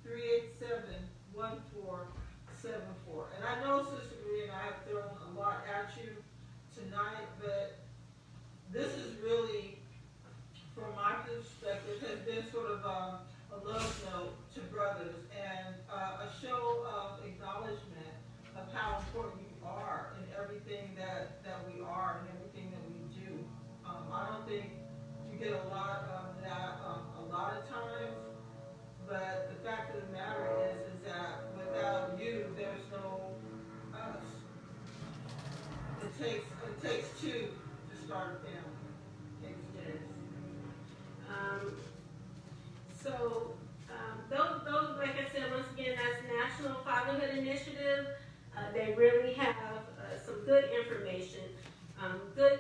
516-387-1474. And I know Sister Maria and I have thrown a lot at you tonight, but this is really, from my perspective, has been sort of a love note to brothers and a show of acknowledgement of how important you are in everything that we are and everything that we do. I don't think you get a lot of that a lot of times, but the fact of the matter is that without you, there's no us. It takes 2 to start a family. It takes 2. So those, like I said, once again, that's National Fatherhood Initiative. They really have some good information, good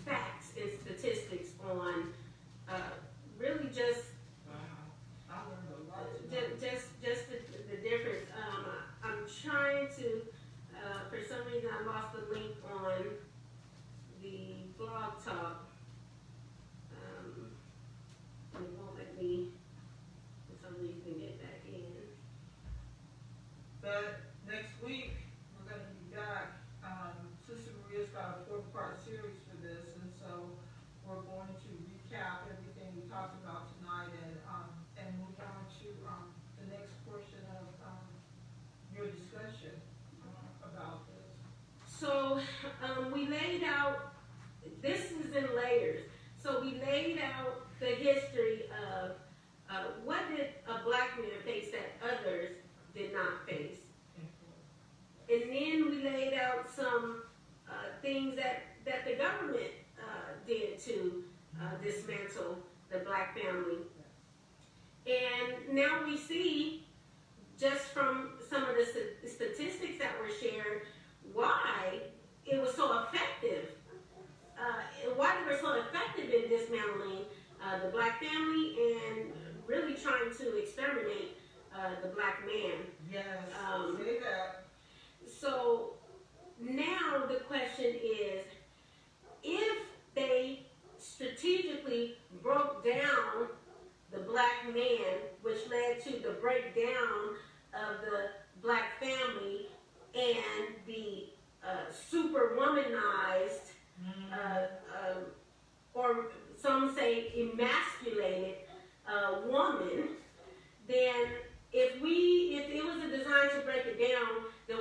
facts and statistics on really just the difference. I'm trying to, for some reason, I lost the link on the blog talk. It won't let me, for some reason, get back in. But next week, we're going to be back. Sister Maria's got a 4-part series for this, and so we're going to recap everything we talked about tonight and move on to the next portion of your discussion about this. So we laid out, this is in layers. So we laid out the history of what did a black man face that others did not face. And then we laid out some things that the government did to dismantle the black family. And now we see, just from some of the statistics that were shared, why it was so effective. Why they were so effective in dismantling the black family and really trying to exterminate the black man. Yes, say that. So now the question is, if they strategically broke down the black man, which led to the breakdown of the black family and the super womanized, or some say emasculated woman, then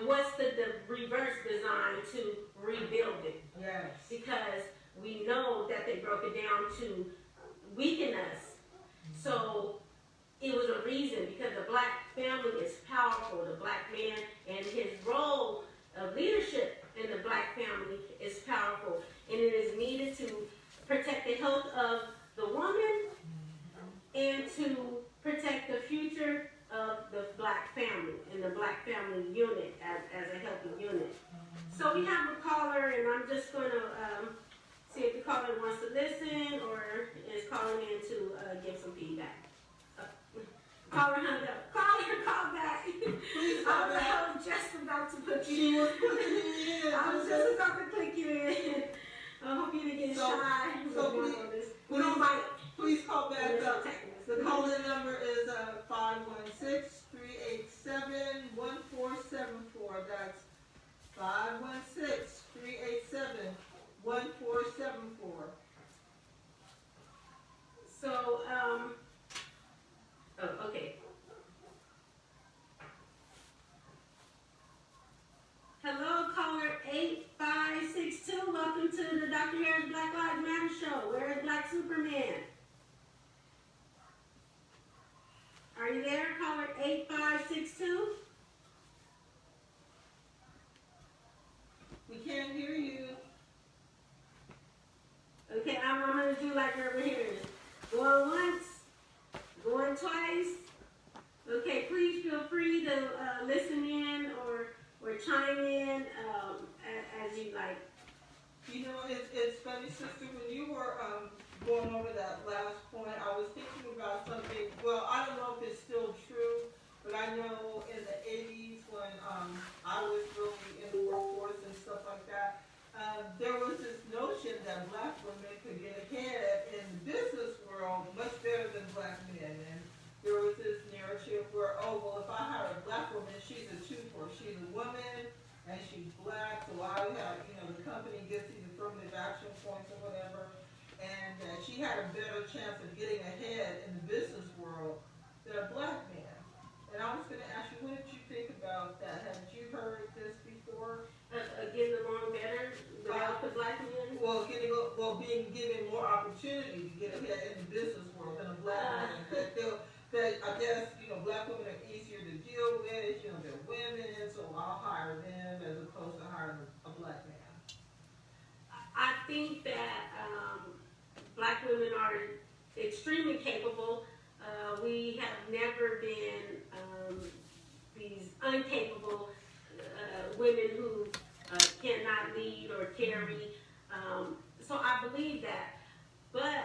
what's the reverse design to rebuild it? Yes. Because we know that they broke it down to weaken us. So it was a reason, because the black family is powerful. The black man and his role of leadership in the black family is powerful. And it is needed to protect the health of the woman and to protect the future of the black family and the black family unit as a healthy unit. So we have a caller, and I'm just going to see if the caller wants to listen or is calling in to give some feedback. Caller hung up. Caller, call back. I was just about to put you in. I was just about to click you in. I hope you didn't get shy. Please call back up. The call-in number is 516-387-1474. That's 516-387-1474. So, okay. Hello, caller 8562. Welcome to the Dr. Harris Black Lives Matter show. Where is Black Superman? Are you there, caller 8562? We can't hear you. Okay, I'm going to do like we're hearing. Going once, going twice. Okay, please feel free to listen in or chime in as you like. You know, it's funny, sister, when you were going over that last point, I was thinking about something. Well, I don't know if it's still true, but I know in the 80s when I was really in the workforce and stuff like that, there was this notion that black women could get ahead in the business world much better than black men. And there was this narrative where, oh, well, if I hire a black woman, she's a two-for. She's a woman and she's black, so I have, the company gets these affirmative action points or whatever. And she had a better chance of getting ahead in the business world than a black man. And I was going to ask you, what did you think about that? Had you heard this before? Getting along better without the black men? Well, being given more opportunity to get ahead in the business world than a black man. That I guess, black women are easier to deal with, they're women, so I'll hire them as opposed to hiring a black man. I think that black women are extremely capable. We have never been these incapable women who cannot lead or carry. So I believe that. But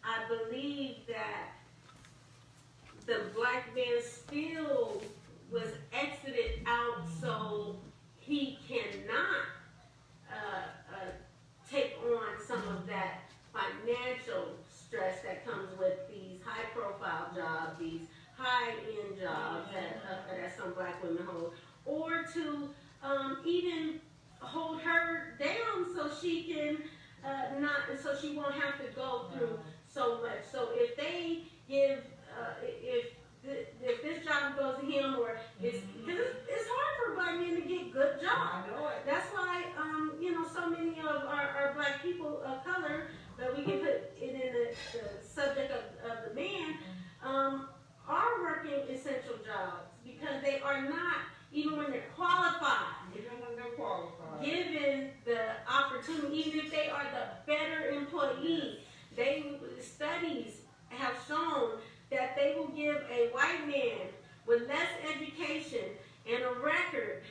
I believe that the black man still was exited out so he cannot take on some of that financial stress that comes with these high-profile jobs, these high-end jobs that some black women hold, or to even hold her down so she can so she won't have to go through so much. So if they give, if this job goes to him, or it's hard for black men to get good jobs. I know it. That's why so many of our black people of color, that we can put it in the subject of the man, are working essential jobs because they are not, even when they're qualified, given the opportunity, even if they are the better employee. Studies have shown that they will give a white man with less education and a record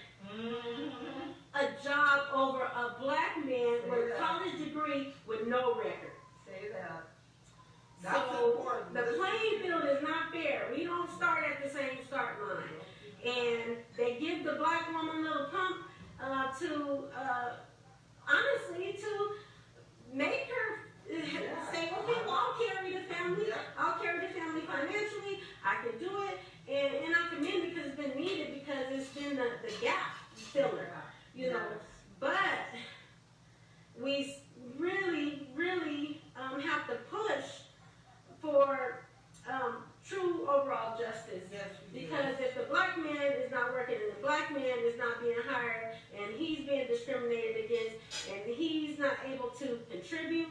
a job over a black man with a college degree with no record. Say that. So the playing field is not fair. We don't start at the same start line. And they give the black woman a little pump honestly, to make her say, okay, well, I'll carry the family. I'll carry the family financially. I can do it. And I commend it because it's been needed, because it's been the gap filler, But we really, really have to push for true overall justice. Yes, because if the black man is not working in the black black man is not being hired and he's being discriminated against and he's not able to contribute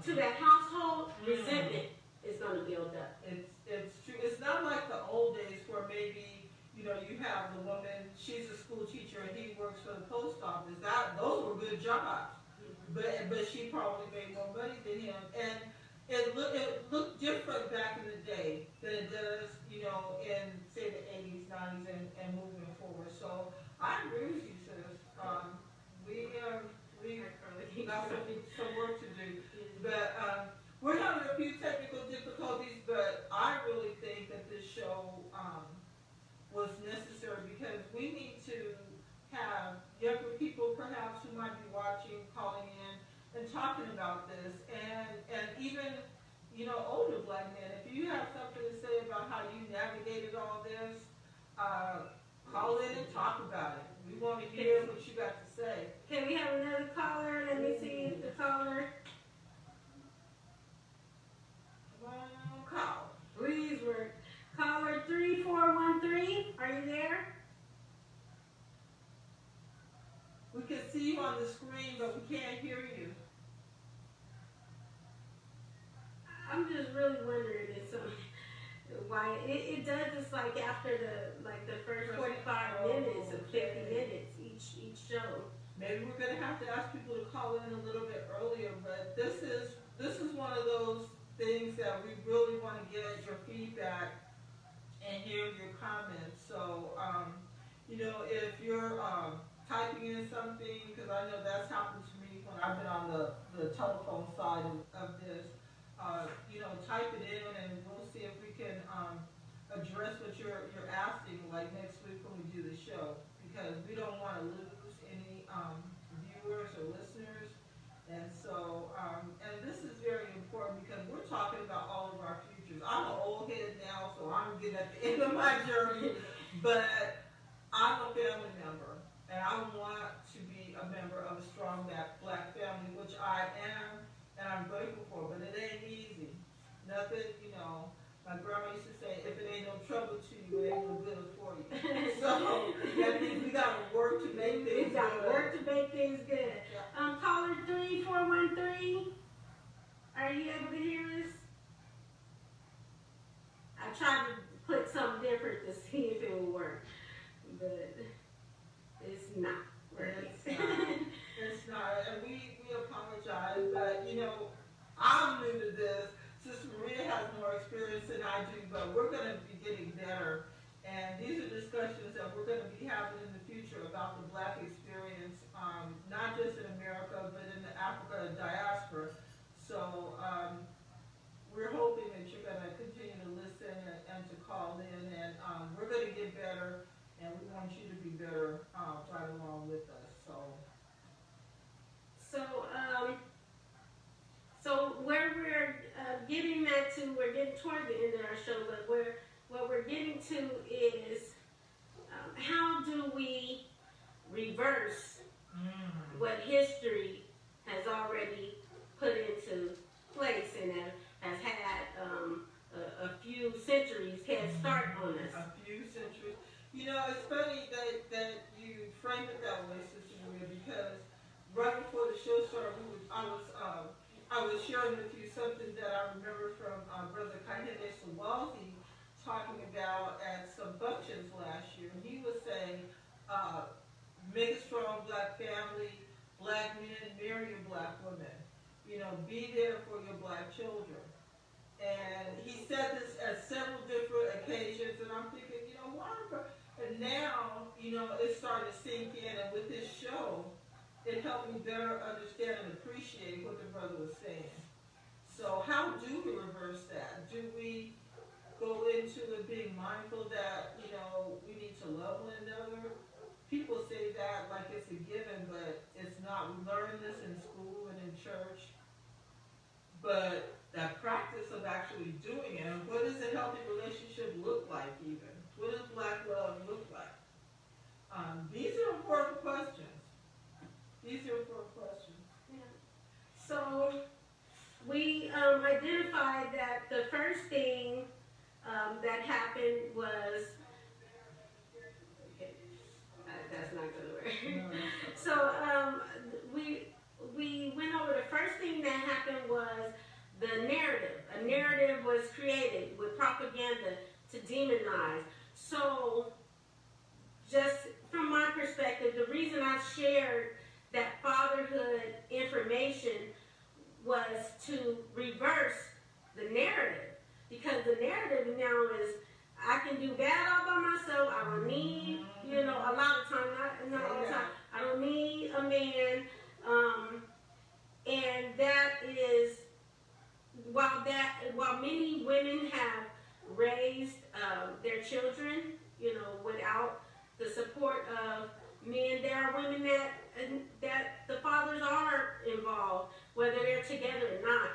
to that household, resentment is going to build up. It's true. It's not like the old days where maybe, you know, you have the woman, she's a school teacher and he works for the post office. Those were good jobs. But she probably made more money than him. And it looked different back in the day than it does, you know, in, say, the 80s, 90s, and moving forward. So I agree with you, sis. We got some work to do. But we're having a few technical difficulties, but I really think that this show was necessary because we need to have younger people perhaps who might be watching, calling in, and talking about this, and even, you know, older black men. If you have something to say about how you navigated all this, call in and talk about it. We want to hear what you got to say. Can we have another caller? Let me see the caller. Call. Please work. Caller 3413, are you there? We can see you on the screen, but we can't hear you. I'm just really wondering why it does this like after the first 45 minutes or 50 minutes each show. Maybe we're gonna have to ask people to call in a little bit earlier, but this is one of those things that we really want to get your feedback and hear your comments. So, you know, if you're typing in something, because I know that's happened to me when I've been on the telephone side of this, you know, type it in and we'll see if we can address what you're asking, like next week when we do the show, because we don't want to lose any viewers or listeners. And so, and this is very important because we're talking about all of our futures. I'm an old head now, so I'm getting at the end of my journey, but I'm a family member, and I want to be a member of a strong black family, which I am, and I'm grateful for, but it ain't easy. Nothing, you know, my grandma used to say, if it ain't no trouble to you, it ain't no good for you. So that means we got to work to make things good. We got to work to make things good. Caller 3413, are you able to hear us? I tried to put something different to see if it would work, but it's not working. It's not, and we apologize, but you know, I'm new to this. Sister Maria has more experience than I do, but we're going to be getting better. And these are discussions that we're going to be having in the future about the black experience, not just in America, but in the Africa diaspora. So we're hoping that you're going to continue to listen and to call in, and we're going to get better, and we want you to be better right along with us. So where we're getting that to, we're getting toward the end of our show, but what we're getting to is how do we reverse what history has already put into place and has had a few centuries head start on us. A few centuries. You know, it's funny that you frame it that way, Sister Maria, because right before the show started, I was sharing with you something that I remember from Brother Kahene Sawalzi talking about at some functions last year. And he was saying, make a strong black family, black men, marry your black women. You know, be there for your black children. And he said this at several different occasions, and I'm thinking, you know, why? And now, you know, it started to sink in, and with this show, it helped me better understand and appreciate what the brother was saying. So how do we reverse that? Do we go into it being mindful that, you know, we need to love one another? People say that like it's a given, but it's not. We learn this in school and in church. But that practice of actually doing it, and what does a healthy relationship look like even? What does black love look like? These are important questions. These are important questions. Yeah. So we identified that the first thing that happened was, okay, shared that fatherhood information was to reverse the narrative, because the narrative now is I can do bad all by myself. I don't need, a lot of time, not all the time. I don't need a man, and that is while many women have raised their children, without the support of men, there are women that the fathers are involved, whether they're together or not.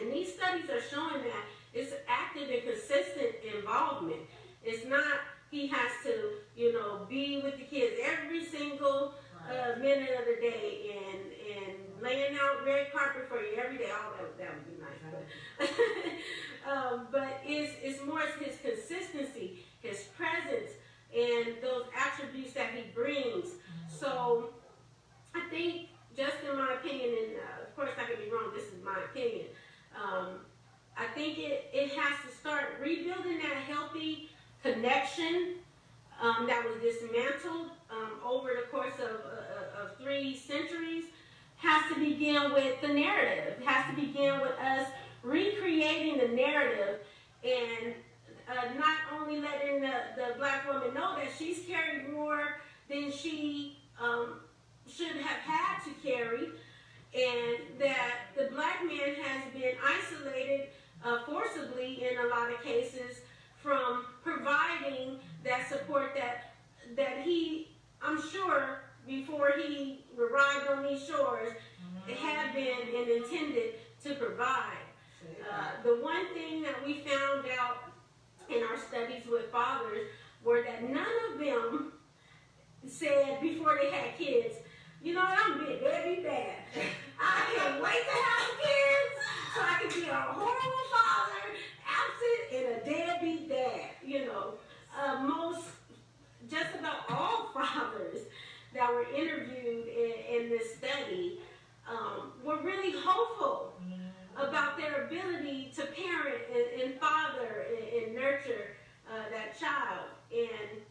And these studies are showing that it's active and consistent involvement. It's not he has to, be with the kids every single minute of the day and laying out red carpet for you every day. Oh, that would be nice. But it's more his consistency, his presence, and those attributes that he brings. So I think, just in my opinion, and of course I could be wrong, this is my opinion, I think it has to start rebuilding that healthy connection that was dismantled over the course of 3 centuries. Has to begin with the narrative. It has to begin with us recreating the narrative, and not only letting the black woman know that she's carried more than she should have had to carry, and that the black man has been isolated forcibly in a lot of cases from providing that support that he, I'm sure, before he arrived on these shores, had been and intended to provide. The one thing that we found out in our studies with fathers were that none of them said before they had kids, I'm a big baby dad. I can't wait to have kids so I can be a horrible father, absent, and a deadbeat dad. Just about all fathers that were interviewed in this study were really hopeful about their ability to parent and father and nurture that child. And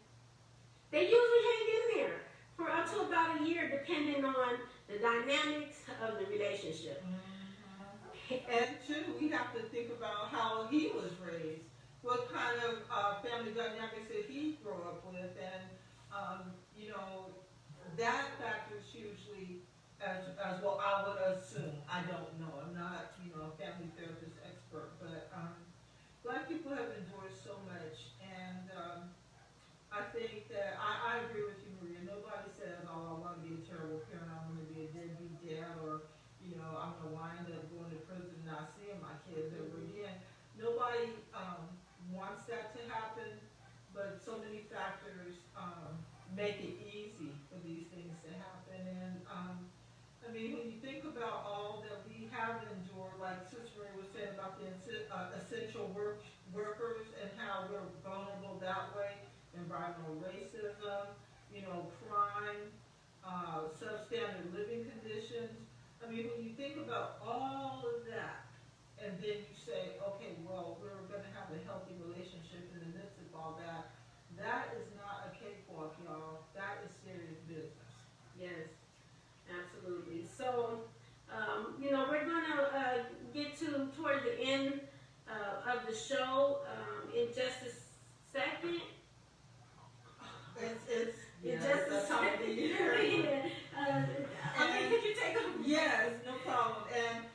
they usually hang in there for up to about a year, depending on the dynamics of the relationship. And too, we have to think about how he was raised, what kind of family dynamics did he grow up with, and that factors hugely as well. I would assume. I don't know. I'm not a family therapist expert, but black people have endured so much, and I think that I agree with you, Maria. Nobody says, "Oh, I want to be a terrible parent. I want to be a deadbeat dad," or I'm going to wind up going to prison and not seeing my kids ever again. Nobody wants that to happen, but so many factors make it easy for these things to happen. And when you think about all that we have endured, like Sister Maria was saying about the essential workers and how we're vulnerable that way, environmental racism, crime, substandard living conditions. When you think about all of that, and then you say, okay, well, we're going to have a healthy relationship in the midst of all that, that is not a cakewalk, y'all. That is serious business. Yes, absolutely. So, we're going to get toward the end of the show in just a second. It's just a time of year. Could you take a... Yes, no problem. And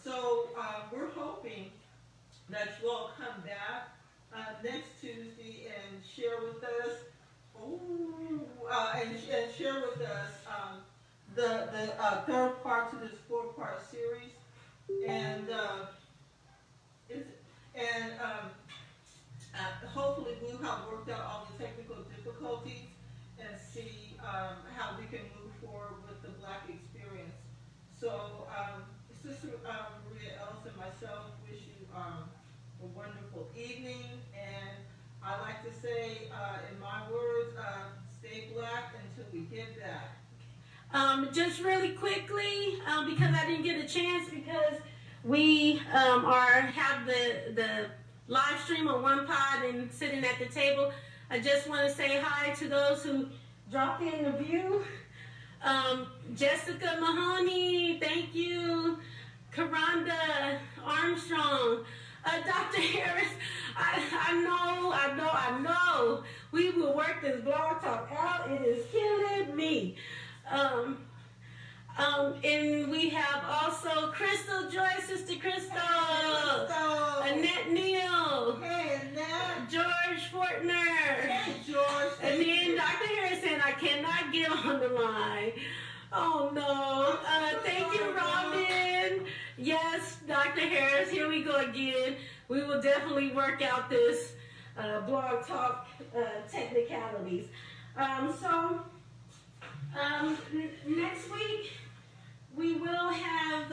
so we're hoping that you all come back next Tuesday and share with us, and share with us the third part to this 4-part series, and hopefully we'll have worked out all the technical difficulties and see how we can move forward with the Black experience. So, Sister Maria Ellis and myself wish you a wonderful evening, and I like to say, in my words, stay Black until we get back. Just really quickly, because I didn't get a chance, because we have the live stream on one pod and sitting at the table. I just want to say hi to those who dropped in the view. Jessica Mahoney, thank you. Karonda Armstrong. Dr. Harris, I know. We will work this blog talk out. It is killing me. And we have also Crystal Joy, Sister Crystal. Hey, Annette Neal. Hey, Annette. George Fortner. Hey, George. And then Dr. Harris said, I cannot get on the line. Oh, no. Thank you, Robin. Yes, Dr. Harris, here we go again. We will definitely work out this blog talk technicalities. Next week, we will have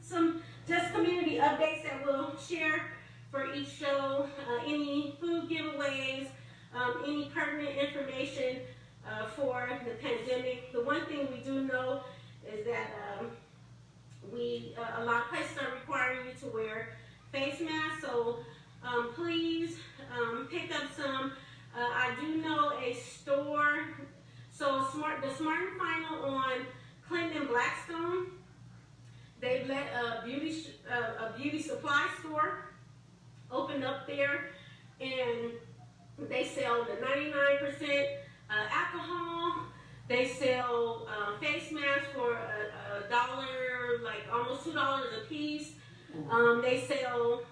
some just community updates that we'll share for each show, any food giveaways, any pertinent information for the pandemic. The one thing we do know is that a lot of places are requiring you to wear face masks, so please pick up some. I do know a store, so the Smart and Final on Clinton and Blackstone, they've let a beauty supply store open up there, and they sell the 99% alcohol. They sell face masks for $1, like almost $2 a piece. They sell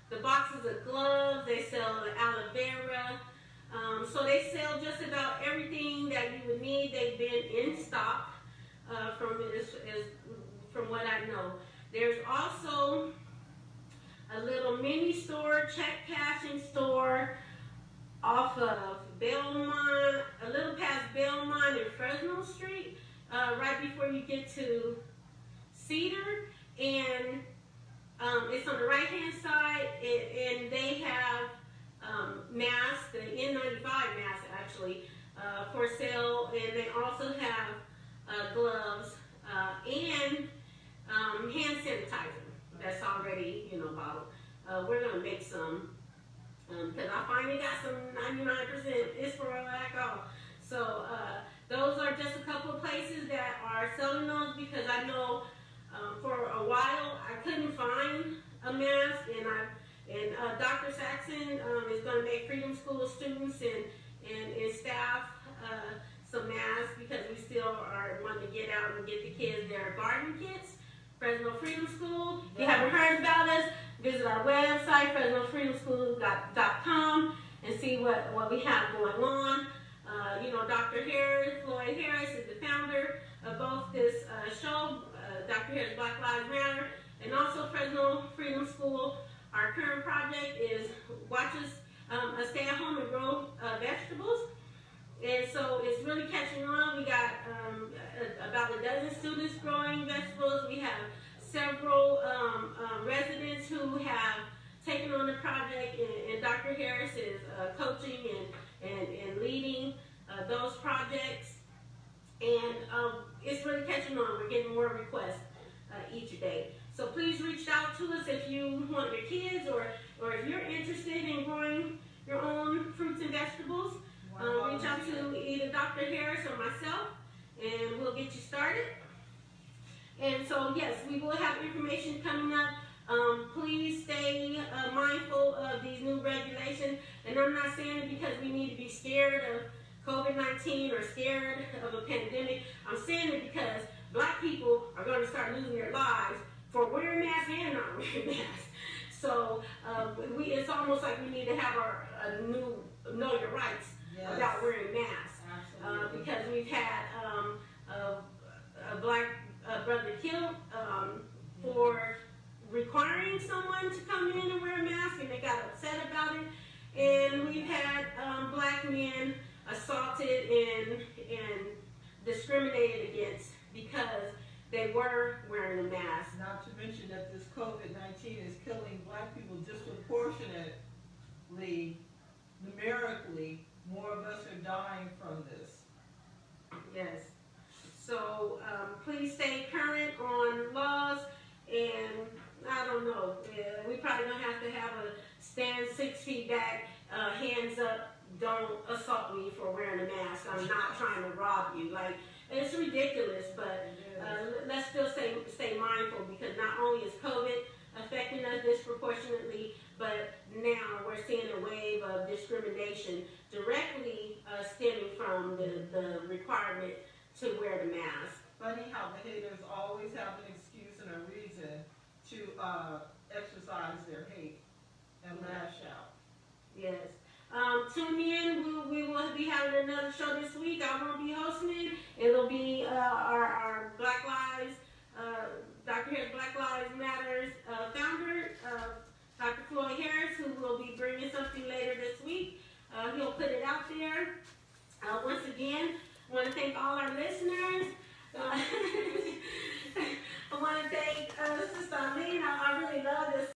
the boxes of gloves. They sell aloe vera. So they sell just about everything that you would need. They've been in stock from what I know. There's also a little mini store, check cashing store off of Belmont, a little past Belmont and Fresno Street, right before you get to Cedar, and it's on the right-hand side, and they have masks, the N95 masks actually, for sale, and they also have gloves and hand sanitizer that's already, bottled. We're gonna make some. Because I finally got some 99% Isparel alcohol. So those are just a couple of places that are selling those, because I know for a while I couldn't find a mask, and Dr. Saxon is going to make Freedom School students and staff some masks, because we still are wanting to get out and get the kids their garden kits. Fresno Freedom School. If you haven't heard about us, visit our website, FresnoFreedomSchool.com, and see what we have going on. Dr. Floyd Harris is the founder of both this show, Dr. Harris Black Lives Matter, and also Fresno Freedom School. Our current project is watch us stay at home and grow vegetables. And so it's really catching on. We got about a dozen students growing vegetables. We have several residents who have taken on the project, and Dr. Harris is coaching and leading those projects. And it's really catching on. We're getting more requests each day. So please reach out to us if you want your kids, or if you're interested in growing your own fruits and vegetables. Reach out to either Dr. Harris or myself, and we'll get you started. And so, yes, we will have information coming up. Please stay mindful of these new regulations. And I'm not saying it because we need to be scared of COVID-19 or scared of a pandemic. I'm saying it because Black people are going to start losing their lives for wearing masks and not wearing masks. So it's almost like we need to have a new Know Your Rights. Yes. About wearing masks, because we've had a Black brother killed for requiring someone to come in and wear a mask, and they got upset about it. And we've had Black men assaulted and discriminated against because they were wearing a mask. Not to mention that this COVID-19 is killing Black people disproportionately, numerically. More of us are dying from this. Yes. So please stay current on laws, and I don't know, we probably don't have to have a stand 6 feet back, hands up, don't assault me for wearing a mask. are not trying to rob you. Like, it's ridiculous, but let's still stay mindful, because not only is COVID affecting us disproportionately, but now we're seeing a wave of discrimination directly stemming from the requirement to wear the mask. Funny how the haters always have an excuse and a reason to exercise their hate and lash out. Yes. Tune in. We will be having another show this week. I won't be hosting it. It'll be our Black Lives, Dr. Harris Black Lives Matters founder, Dr. Floyd Harris, who will be bringing something later this week. He'll put it out there. Once again, I want to thank all our listeners. I want to thank Sister Aline. I really love this